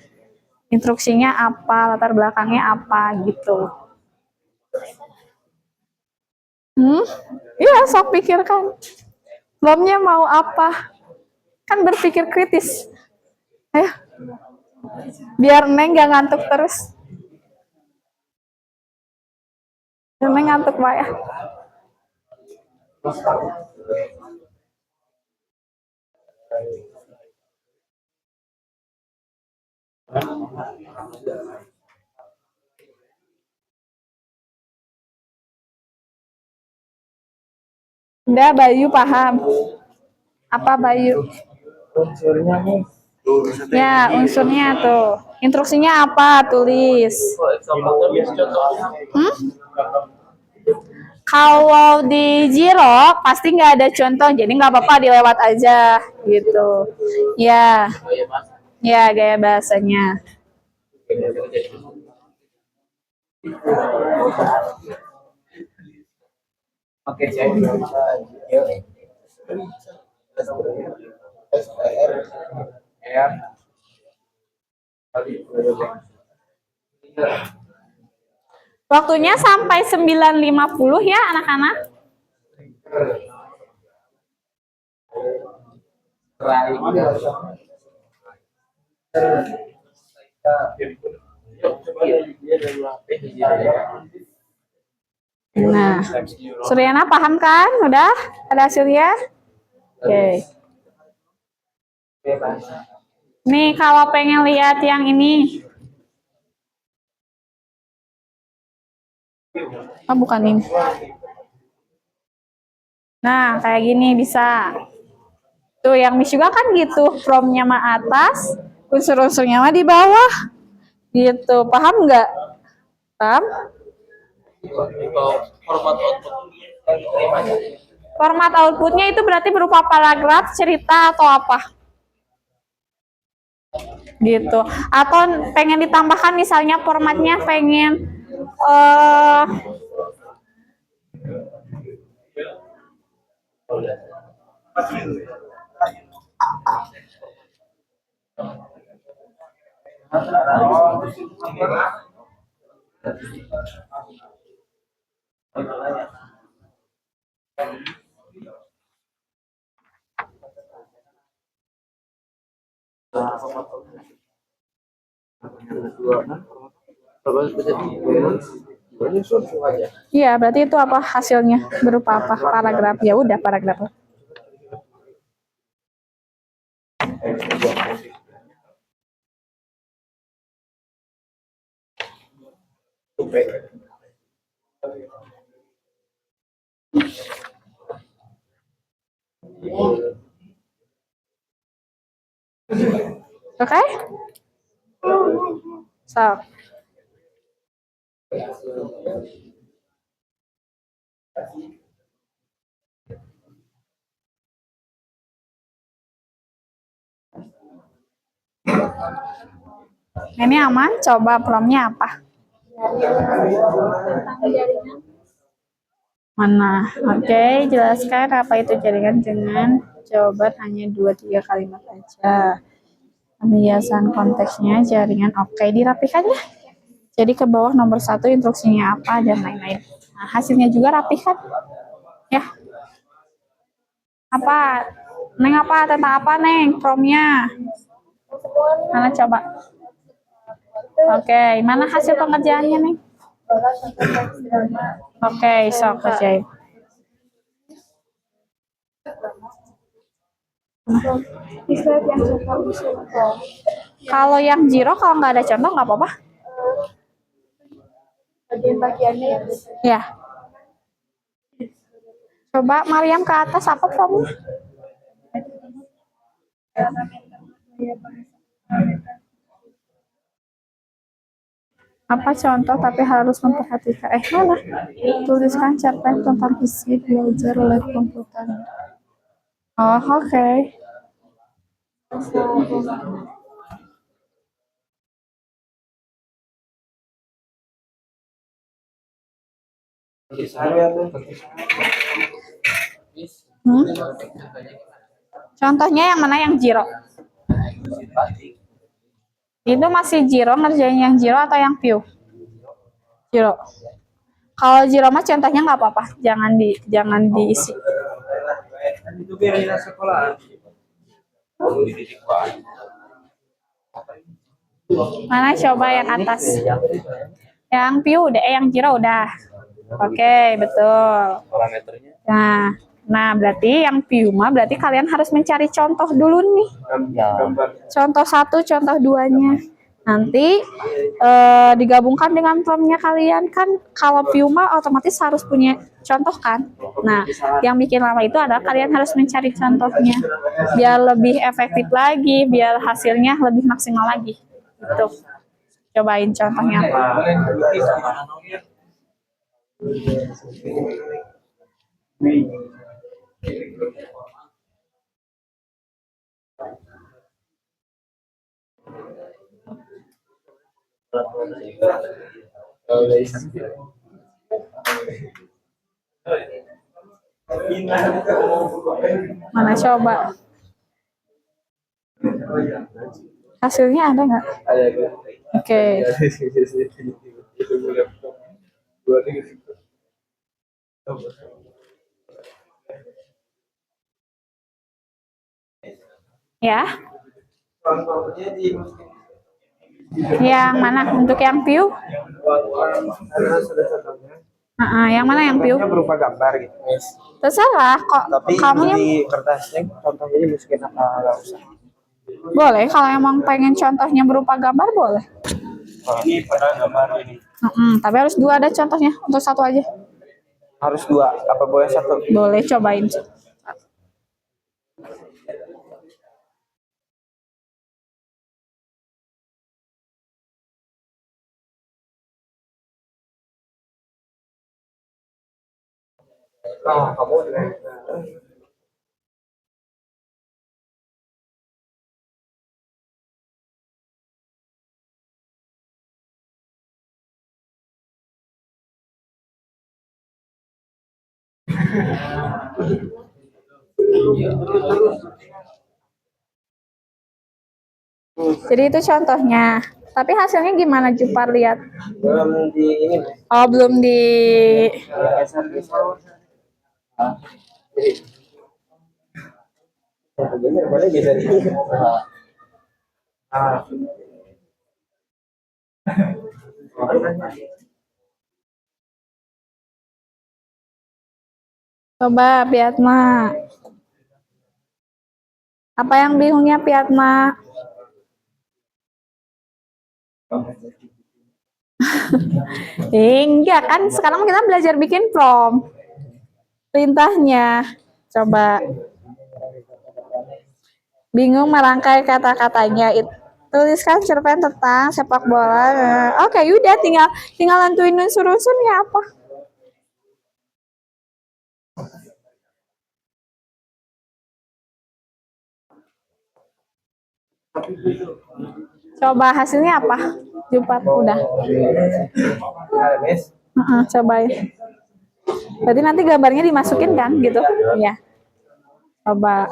Instruksinya apa, latar belakangnya apa gitu. Iya, sok pikirkan. Promnya mau apa? Kan berpikir kritis. Ayo. Biar Neng gak ngantuk terus. Biar Neng ngantuk, Pak ya. Enggak, Bayu paham. Apa Bayu? Unsurnya nih. Ya, unsurnya tuh. Instruksinya apa? Tulis. Kalau di Jiro pasti nggak ada contoh, jadi nggak apa-apa dilewat aja gitu. Ya, ya gaya bahasanya. Oke, saya Waktunya sampai 9.50 ya anak-anak. Nah, Suryana paham kan? Udah? Ada hasilnya? Oke. Nih, kalau pengen lihat yang ini. Oh, bukan ini. Nah, kayak gini bisa. Tuh, yang Miss juga kan gitu. Promnya mah atas, unsur-unsurnya mah di bawah. Gitu. Paham nggak? Paham? Format outputnya itu berarti berupa paragraf, cerita, atau apa? Gitu. Atau pengen ditambahkan misalnya formatnya pengen iya, berarti itu apa hasilnya? Berupa apa? Paragraf. Ya udah paragraf. Oke? So. Ini aman, coba promnya apa? Mana? Oke, jelaskan apa itu jaringan dengan jawaban hanya 2-3 kalimat aja. Pembiasan konteksnya jaringan, oke, dirapikan ya. Jadi ke bawah nomor 1 instruksinya apa dan lain-lain. Nah, hasilnya juga rapikan. Ya. Apa? Neng apa? Tentang apa, Neng? Promnya. Mana coba? Oke, mana hasil pengerjaannya, Neng? Oke, sok kerjain. Kalau yang zero, kalau nggak ada contoh nggak apa-apa. Bagian-bagiannya yang Ya. Coba Mariam ke atas apa kamu? Apa contoh tapi harus memperhatikan. Mana? Tuliskan cerpen tentang isi belajar lab komputer. Oh, oke. Hmm? Contohnya yang mana yang zero? Itu masih zero ngerjain yang zero atau yang view? Zero. Kalau zero mah contohnya nggak apa-apa, jangan diisi. Itu biar sekolah. Mana coba yang atas? Yang view udah, yang zero udah. Oke, betul. Parameternya. Nah, berarti yang view mah berarti kalian harus mencari contoh dulu nih. Contoh 1, contoh 2-nya. Nanti digabungkan dengan promnya kalian kan. Kalau view mah otomatis harus punya contoh kan. Nah, yang bikin lama itu adalah kalian harus mencari contohnya. Biar lebih efektif lagi, biar hasilnya lebih maksimal lagi. Gitu. Cobain contohnya apa. Mana coba? Hasilnya ada nggak? Oke. Ya. Yang mana? Untuk yang view? Yang mana yang view? Berupa gambar gitu, Miss. Terserah kok. Tapi Kamu yang di kertasnya contohnya dimasukin apa nggak usah. boleh. Kalau emang pengen contohnya berupa gambar boleh. Ini pada gambar ini. Tapi harus 2 ada contohnya. Untuk 1 aja. Harus 2, apa boleh 1? Boleh, cobain. Kamu Jadi itu contohnya. Tapi hasilnya gimana Jupar lihat? belum di ini. Oh, belum di Bener, boleh bisa di. coba Piatma. Apa yang bingungnya Piatma? Enggak kan sekarang kita belajar bikin prom. Perintahnya. Coba. Bingung merangkai kata-katanya. Tuliskan cerpen tentang sepak bola. Oke, udah tinggal nentuin unsur-unsurnya apa. Coba hasilnya apa? Jupat udah. Cobain. Berarti nanti gambarnya dimasukin kan gitu? Iya. Coba.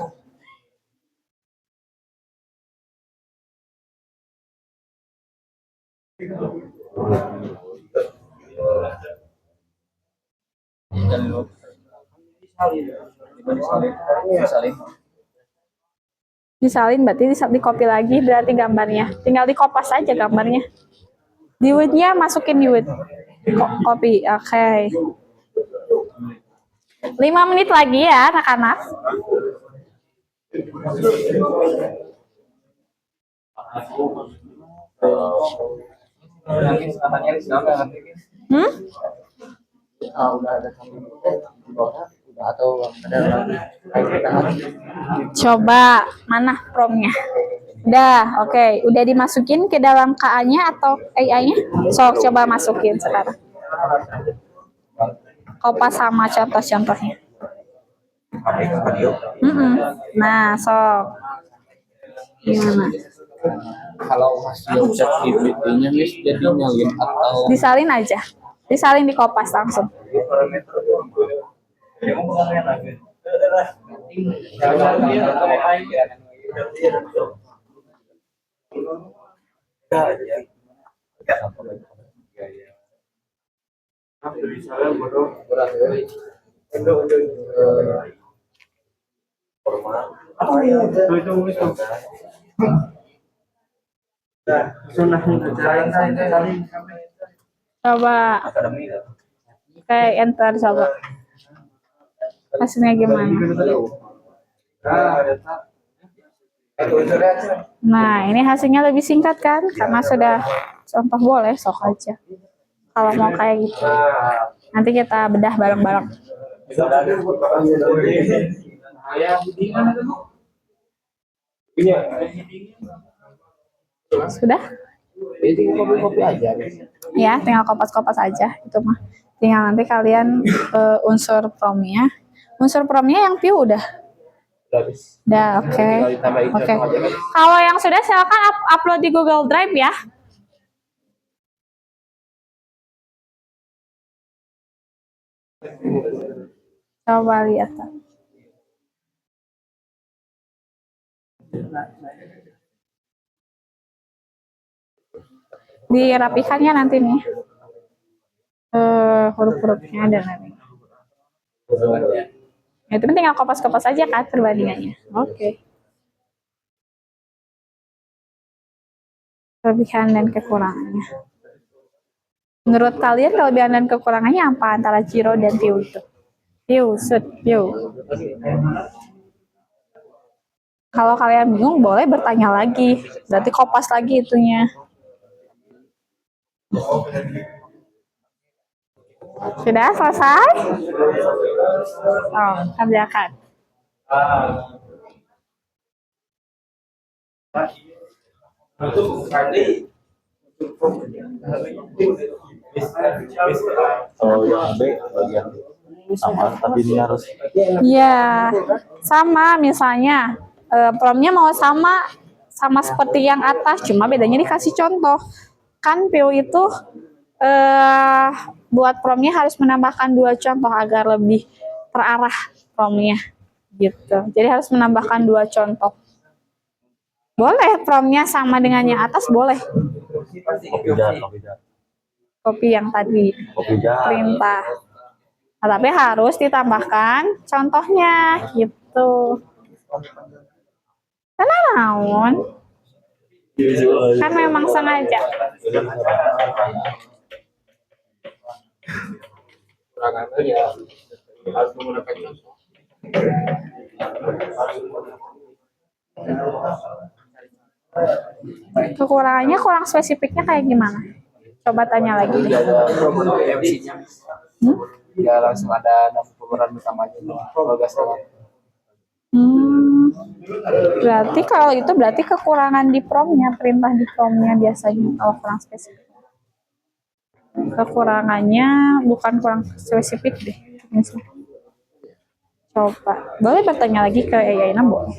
Disalin berarti di copy lagi berarti gambarnya. Tinggal di kopas aja gambarnya. Di Word-nya masukin di Word. Copy. Oke. 5 menit lagi ya anak-anak. Hmm? Coba mana promnya? Udah, oke. Udah dimasukin ke dalam KA-nya atau AI-nya? So, coba masukin sekarang. Kopas sama contoh-contohnya. Nah, sok. Gimana? Kalau hasil chat GPT-nya Miss jadi nyalin atau Disalin aja. Disalin di kopas langsung. Coba. Oke, enter coba. Hasilnya gimana? Nah, ini hasilnya lebih singkat kan? Karena sudah contoh boleh, sok aja. Kalau mau kayak gitu. Nanti kita bedah bareng-bareng. Sudah? jadi kopi-kopi aja. Ya, tinggal kopas-kopas aja. Itu mah. Tinggal nanti kalian unsur promnya. Unsur promnya yang view udah. Habis. Udah, oke. Tinggal ditambahin Oke. contoh aja kan. Kalau yang sudah silakan upload di Google Drive ya. Coba lihat. Dirapikannya nanti nih. Huruf-hurufnya dan lain-lain. Ya, itu tinggal kopas-kopas aja kan perbandingannya. Oke. Kelebihan dan kekurangannya. Menurut kalian kelebihan dan kekurangannya apa antara Jiro dan View itu? View, Shoot, View. Kalau kalian bingung boleh bertanya lagi. Berarti kopas lagi itunya. Sudah selesai? Oh, kerjakan. Kalau yang B bagian sama, tapi ini harus Iya, sama misalnya promnya mau sama seperti yang atas, cuma bedanya dikasih contoh. Kan PO itu buat promnya harus menambahkan 2 contoh agar lebih terarah promnya gitu. Jadi harus menambahkan 2 contoh. Boleh promnya sama dengan yang atas boleh. kopi jar. Kopi yang tadi Kopi jar. perintah. Nah, tapi harus ditambahkan contohnya gitu. Karena naon? Kan memang sengaja. Kekurangannya ya harus menggunakan contoh. Kekurangannya kurang spesifiknya kayak gimana? Coba tanya lagi. Ada program MC-nya. Ya langsung ada nama pemeran utamanya kalau nggak salah. Berarti kalau itu berarti kekurangan di promnya, perintah di promnya biasanya kalau kurang spesifik. Kekurangannya bukan kurang spesifik deh. Misalnya. Coba, boleh bertanya lagi ke AI boleh.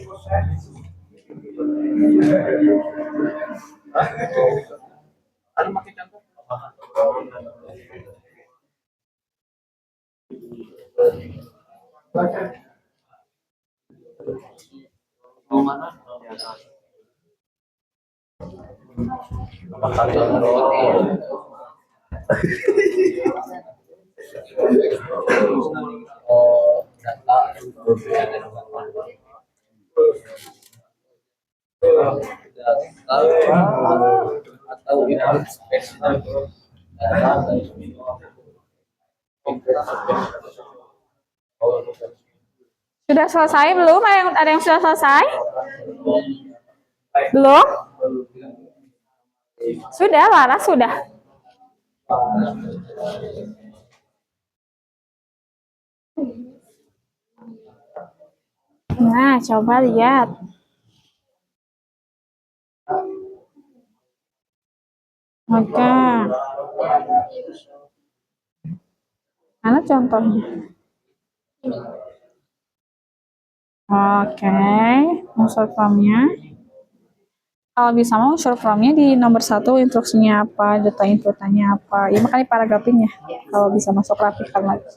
Ada pakai contoh. Mau mana? Data atau input spesial. Sudah selesai belum? Ada yang sudah selesai? Belum? Sudah, Lara sudah. Nah, coba lihat. Oke. Mana contohnya? Oke, short formnya. Kalau bisa mau short formnya di nomor 1 instruksinya apa, data inputannya apa. Ya makanya paragrafin ya. Kalau bisa masuk rapikan lagi.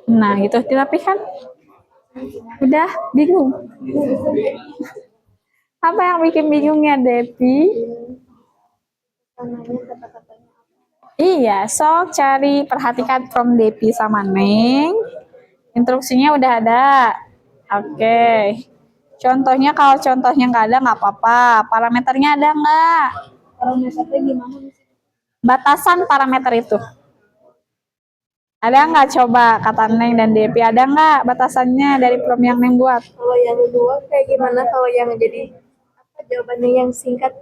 Nah, gitu dirapikan. Udah bingung. Apa yang bikin bingungnya, Devi? Iya, sok cari perhatikan from Devi sama Neng. Instruksinya udah ada. Oke. Contohnya kalau contohnya nggak ada nggak apa-apa. Parameternya ada nggak? Parameternya gimana? Batasan parameter itu. Ada nggak coba kata Neng dan Devi? Ada nggak batasannya dari prom yang Neng buat? Kalau yang dua kayak gimana? Kalau yang jadi apa jawabannya yang singkat?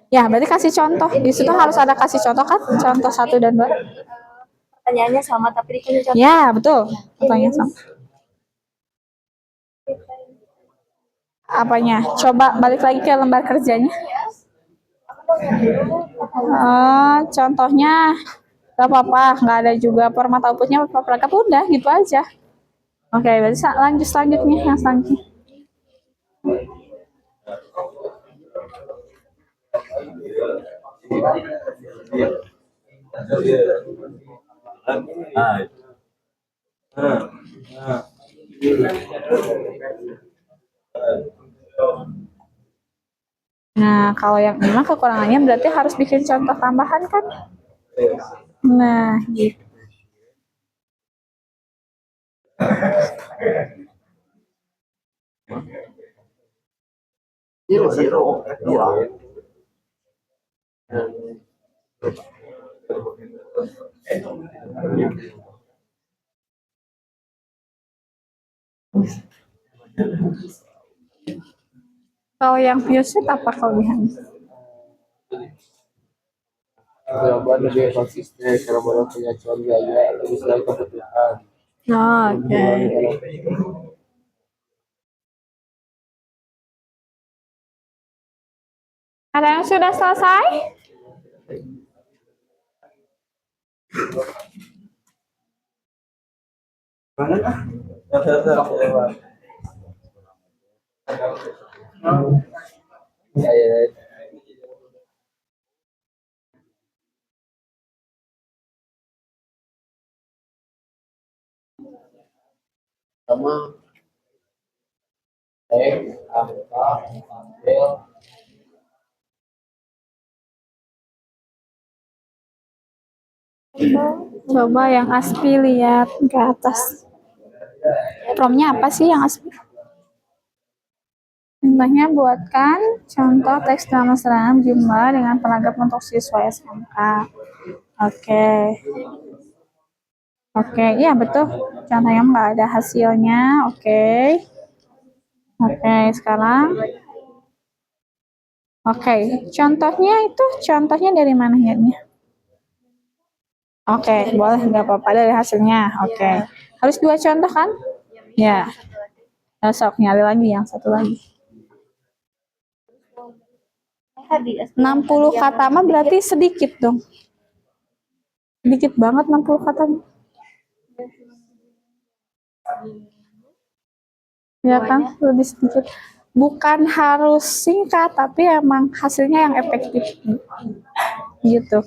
Ya, berarti kasih contoh. Di situ harus ada kasih contoh kan? Contoh 1 dan 2. Pertanyaannya sama tapi dikasih contoh. Ya, betul. Pertanyaan sama. Apanya? Coba balik lagi ke lembar kerjanya. Contohnya gak apa-apa, nggak ada juga format outputnya perangkap, udah gitu aja. Oke, berarti lanjut selanjutnya yang selanjutnya. Nah, kalau yang ini mah kekurangannya berarti harus bikin contoh tambahan kan? Nah, gitu. Zero. Kalau yang Fuse apa kelebihannya? Jawaban lebih konsisten karena boleh punya acuan biaya lebih sesuai kebutuhan. Oke. Ada yang sudah selesai? Ya. Sama angka ambil Coba yang Aspi lihat ke atas. Promnya apa sih yang Aspi? Contohnya buatkan contoh teks dalam serang jumlah dengan penanggap untuk siswa SMK. Oke. Oke, iya betul. Contohnya nggak ada hasilnya. Oke. Oke, sekarang. Oke, contohnya dari mana ya? Oke, boleh, nggak apa-apa dari hasilnya. Oke. Harus 2 contoh kan? Ya. Sok nyari lagi yang satu lagi. 60 kata mah berarti sedikit dong. Sedikit banget 60 kata. Ya kan, lebih sedikit. Bukan harus singkat, tapi emang hasilnya yang efektif. Gitu.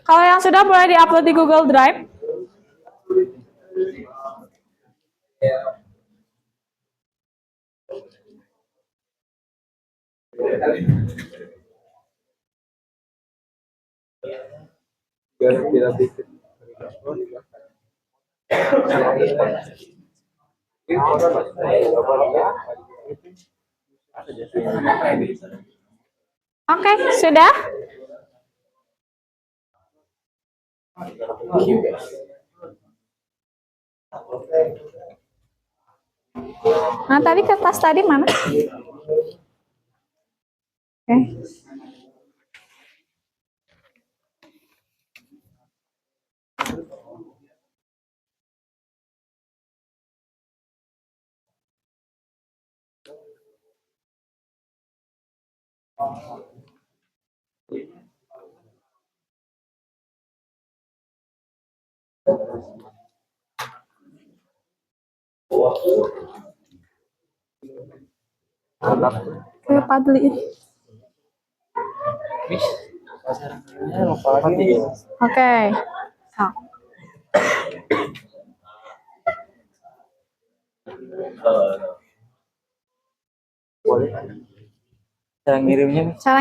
Kalau yang sudah boleh diupload di Google Drive. Oke, sudah? Nah, tadi kertas tadi mana? Oke. Kayak Padli. Oke. So. Cara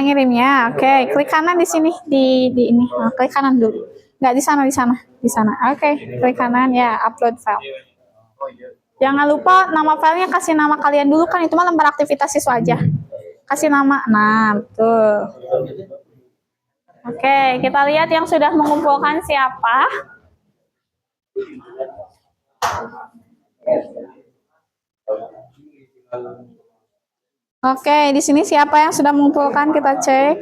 ngirimnya, oke. Klik kanan di sini di ini. Nah, klik kanan dulu. Nggak di sana, di sana, di sana. Oke, klik kanan ya, upload file. Jangan lupa nama filenya kasih nama kalian dulu kan, itu mah lembar aktivitas siswa aja. Kasih nama. Nah, betul. Oke, kita lihat yang sudah mengumpulkan siapa. Oke, di sini siapa yang sudah mengumpulkan? Kita cek.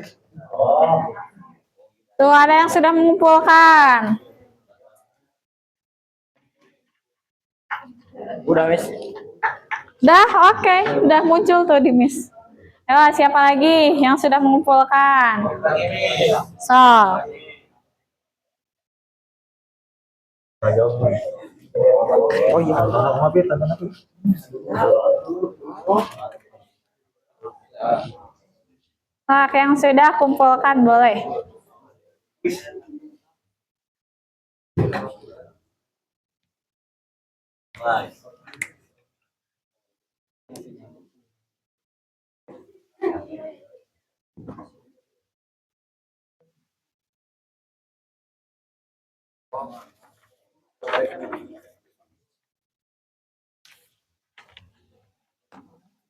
Tuh, ada yang sudah mengumpulkan. Udah, Miss. Dah, oke. Udah muncul tuh di Miss. Ayo, siapa lagi yang sudah mengumpulkan? So. Oh iya, maaf ya, tangan aku. Nah, yang sudah kumpulkan boleh. Nice.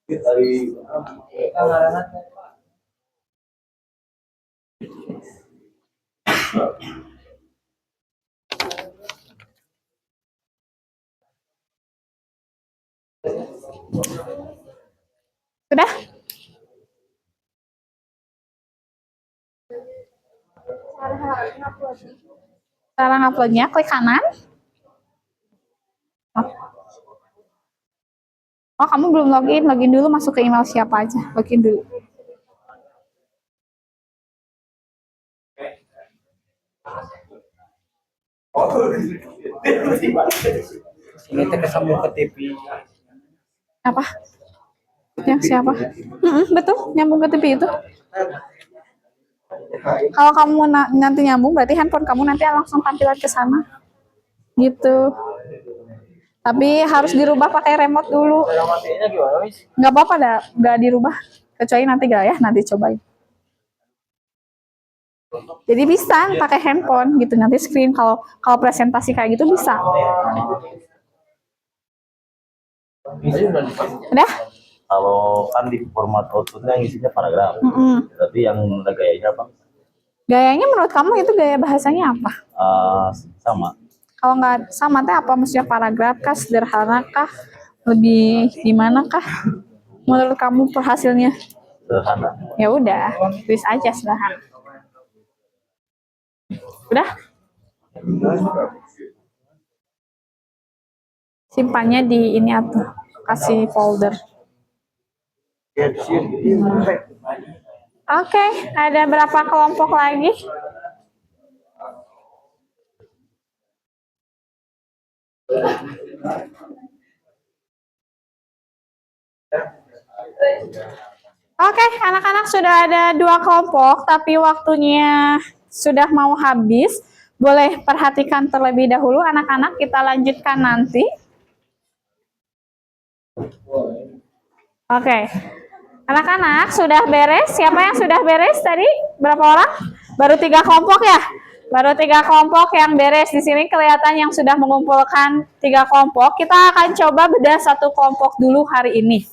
Dari Sudah? Cara nguploadnya, klik kanan. Oh, kamu belum login. Login dulu, masuk ke email siapa aja. Login dulu. Ini teh kesambung ke TV. Apa? Yang siapa? Betul, nyambung ke TV itu. Kalau kamu nanti nyambung, berarti handphone kamu nanti langsung tampilan ke sana. Gitu. Tapi harus dirubah pakai remote dulu. Nggak apa-apa, nggak dirubah. Kecuali nanti nggak ya, nanti cobain. Jadi bisa pakai handphone gitu, nanti screen kalau presentasi kayak gitu bisa. Udah? kalau kan di format outputnya isinya paragraf. Berarti yang ada gayanya apa? Gayanya menurut kamu itu gaya bahasanya apa? Sama. Kalau nggak sama teh apa, maksudnya paragraf kah, sederhana kah, lebih gimana kah? Menurut kamu hasilnya? Sederhana. Ya udah, tulis aja sederhana. Udah? Simpannya di ini atau kasih folder. Oke, ada berapa kelompok lagi? Oke, anak-anak sudah ada 2 kelompok, tapi waktunya sudah mau habis. Boleh perhatikan terlebih dahulu, anak-anak. Kita lanjutkan nanti. Oke, anak-anak sudah beres. Siapa yang sudah beres tadi? Berapa orang? Baru 3 kelompok ya? Baru 3 kelompok yang beres. Di sini kelihatan yang sudah mengumpulkan 3 kelompok. Kita akan coba bedah 1 kelompok dulu hari ini.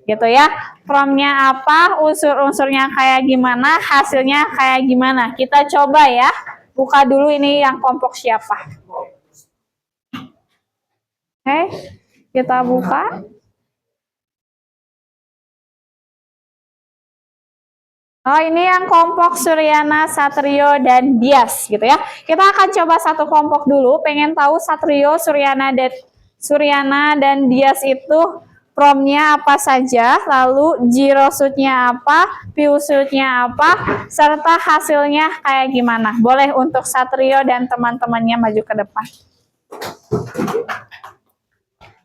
Gitu ya. Promnya apa, unsur-unsurnya kayak gimana, hasilnya kayak gimana. Kita coba ya. Buka dulu ini yang kelompok siapa. Oke, kita buka. Oh, ini yang kelompok Suryana, Satrio, dan Dias gitu ya. Kita akan coba 1 kelompok dulu. Pengen tahu Satrio, Suryana, dan Dias itu promnya apa saja, lalu jirosutnya apa, piusutnya apa, serta hasilnya kayak gimana. Boleh untuk Satrio dan teman-temannya maju ke depan.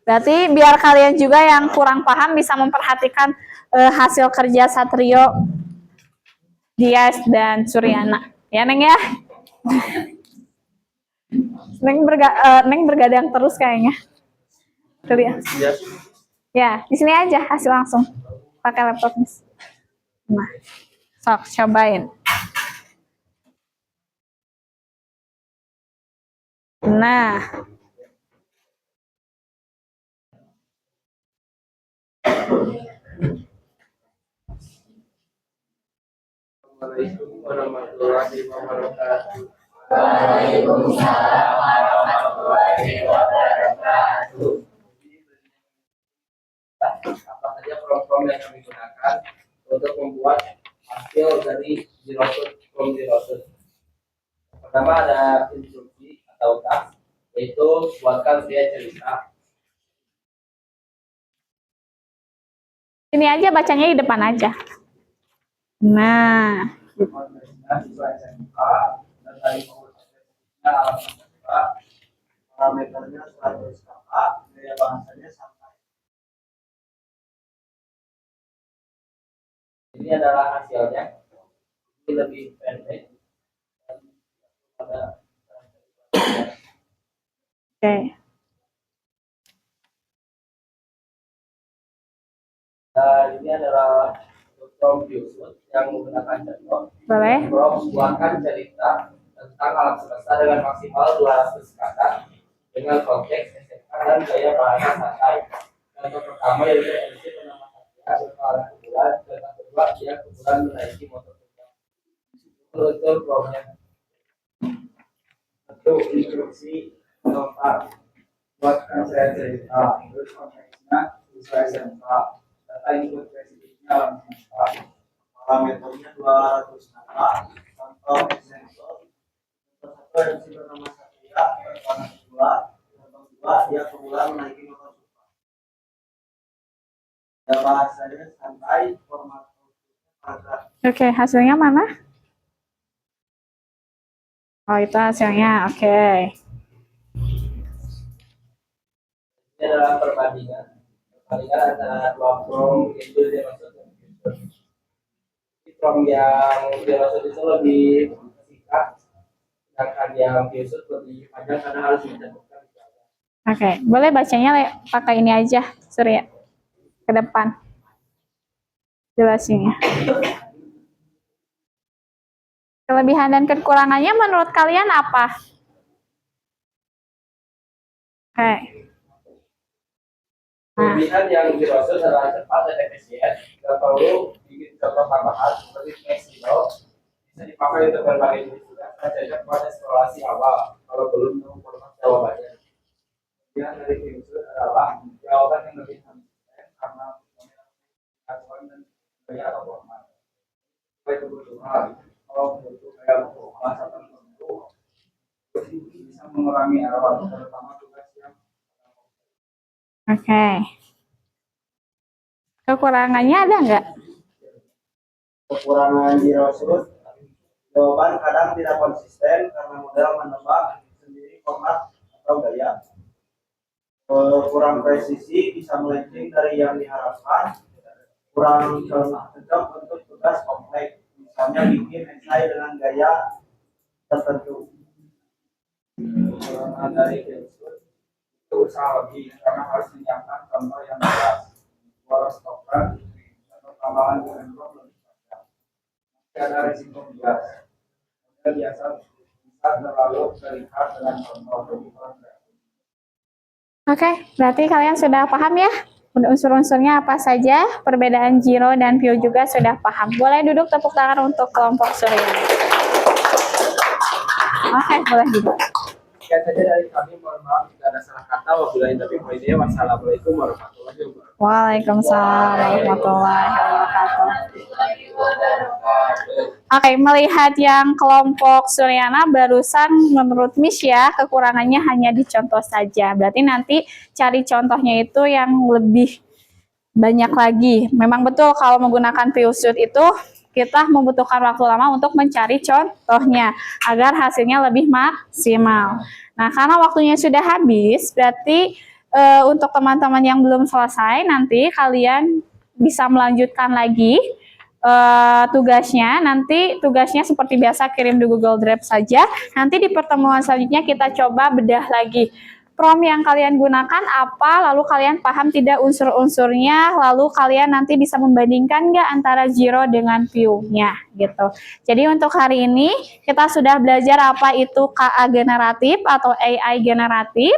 Berarti biar kalian juga yang kurang paham bisa memperhatikan hasil kerja Satrio, Dias, dan Suryana. Ya, Neng ya? Neng bergadang terus kayaknya. Lihat. Ya, di sini aja hasil langsung. Pakai laptop. Nah, sok cobain. Nah. Assalamualaikum warahmatullahi wabarakatuh. Waalaikumsalam warahmatullahi wabarakatuh. Apa saja program yang kami gunakan untuk membuat hasil dari from jirosut. Pertama ada instruksi atau task, yaitu buatkan via cerita. Ini aja bacanya di depan aja. Nah, Parameternya 100 kakak, gaya bahasanya sampai. Ini adalah hasilnya. Ini lebih pendek. oke. Dan ini adalah from Yusuf yang menggunakan contoh. Boleh. Buatkan cerita tentang alam semesta dengan maksimal 200 kata dengan konteks SMK dan gaya bahasa santai. Contoh pertama yaitu MC bernama Satya berkepala kuburan, contoh kedua dia kuburan menaiki motor tunggang. Unsur promnya. Satu, instruksi nomor buatkan saya cerita, terus konteksnya sesuai SMK. Data input spesifiknya alam semesta. Parameternya 200 kakak, contoh example. Contoh 1 MC bernama Satria berkepala kuburan, contoh 2 dia kebulan menaiki motor super. Ya bahasanya santai, format paragraf. Oke, hasilnya mana? Oh, itu hasilnya. Oke. Ini adalah perbandingan antara dua from itu dirosot dan Yusuf. From yang dirosot itu lebih singkat, sedangkan yang Yusuf lebih panjang karena harus mencantumkan. Oke, boleh bacanya pakai ini aja, Surya. Ke depan. Jelasinnya. Kelebihan dan kekurangannya menurut kalian apa? Oke. Kelebihan yang dirosot adalah cepat dan efisien, tidak perlu bikin contoh tambahan seperti Nextino, bisa dipakai untuk berbagai jenis tugas saja pada eksplorasi awal kalau belum tahu format jawabannya. Yang dari Yusuf adalah jawaban yang lebih konsisten karena pengetahuan dan gaya atau format. Sesuai kebutuhan, kalau butuh gaya bahasa tertentu, bisa mengurangi error, terutama tugas yang Oke. Kekurangannya ada nggak? Kekurangan jirosut, jawaban kadang tidak konsisten karena model menebak sendiri format atau gaya. Kurang presisi, bisa melenceng dari yang diharapkan. kurang cocok untuk tugas kompleks, misalnya bikin esai dengan gaya tertentu. Kalau dari itu usaha lebih karena harus menyiapkan contoh yang jelas. Boros token atau tambahan dengan lebih panjang. Karena risiko bias. Biasa bisa terlalu terlihat dengan contoh lebih panjang. Oke, berarti kalian sudah paham ya? Unsur-unsurnya apa saja, perbedaan Giro dan Pio juga sudah paham. Boleh duduk, tepuk tangan untuk kelompok Suryana. Oke, boleh duduk. Sekian saja dari kami, mohon maaf jika ada salah kata. Wabillahi taufiq wal hidayah. Wassalamualaikum warahmatullahi wabarakatuh. Waalaikumsalam warahmatullahi wabarakatuh. Oke, melihat yang kelompok Suryana barusan menurut Miss ya, kekurangannya hanya di contoh saja. Berarti nanti cari contohnya itu yang lebih banyak lagi. Memang betul kalau menggunakan Piusud itu kita membutuhkan waktu lama untuk mencari contohnya agar hasilnya lebih maksimal. Nah, karena waktunya sudah habis, berarti untuk teman-teman yang belum selesai, nanti kalian bisa melanjutkan lagi tugasnya. Nanti tugasnya seperti biasa kirim di Google Drive saja. Nanti di pertemuan selanjutnya kita coba bedah lagi. Prom yang kalian gunakan apa, lalu kalian paham tidak unsur-unsurnya, lalu kalian nanti bisa membandingkan nggak antara Giro dengan Pio-nya gitu. Jadi untuk hari ini kita sudah belajar apa itu KA generatif atau AI generatif.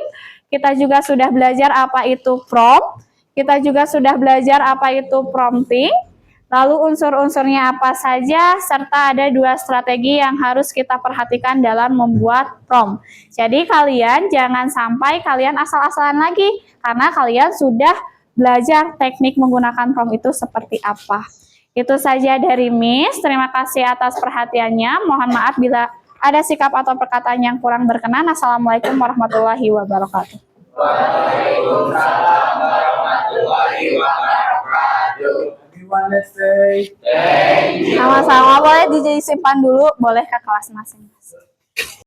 Kita juga sudah belajar apa itu prompt. Kita juga sudah belajar apa itu prompting. Lalu unsur-unsurnya apa saja, serta ada 2 strategi yang harus kita perhatikan dalam membuat prompt. Jadi kalian jangan sampai kalian asal-asalan lagi, karena kalian sudah belajar teknik menggunakan prompt itu seperti apa. Itu saja dari Miss, terima kasih atas perhatiannya. Mohon maaf bila ada sikap atau perkataan yang kurang berkenan. Assalamualaikum warahmatullahi wabarakatuh. Waalaikumsalam warahmatullahi wabarakatuh. Everyone, let's say Thank you. Sama-sama, boleh disimpan dulu, boleh ke kelas masing-masing.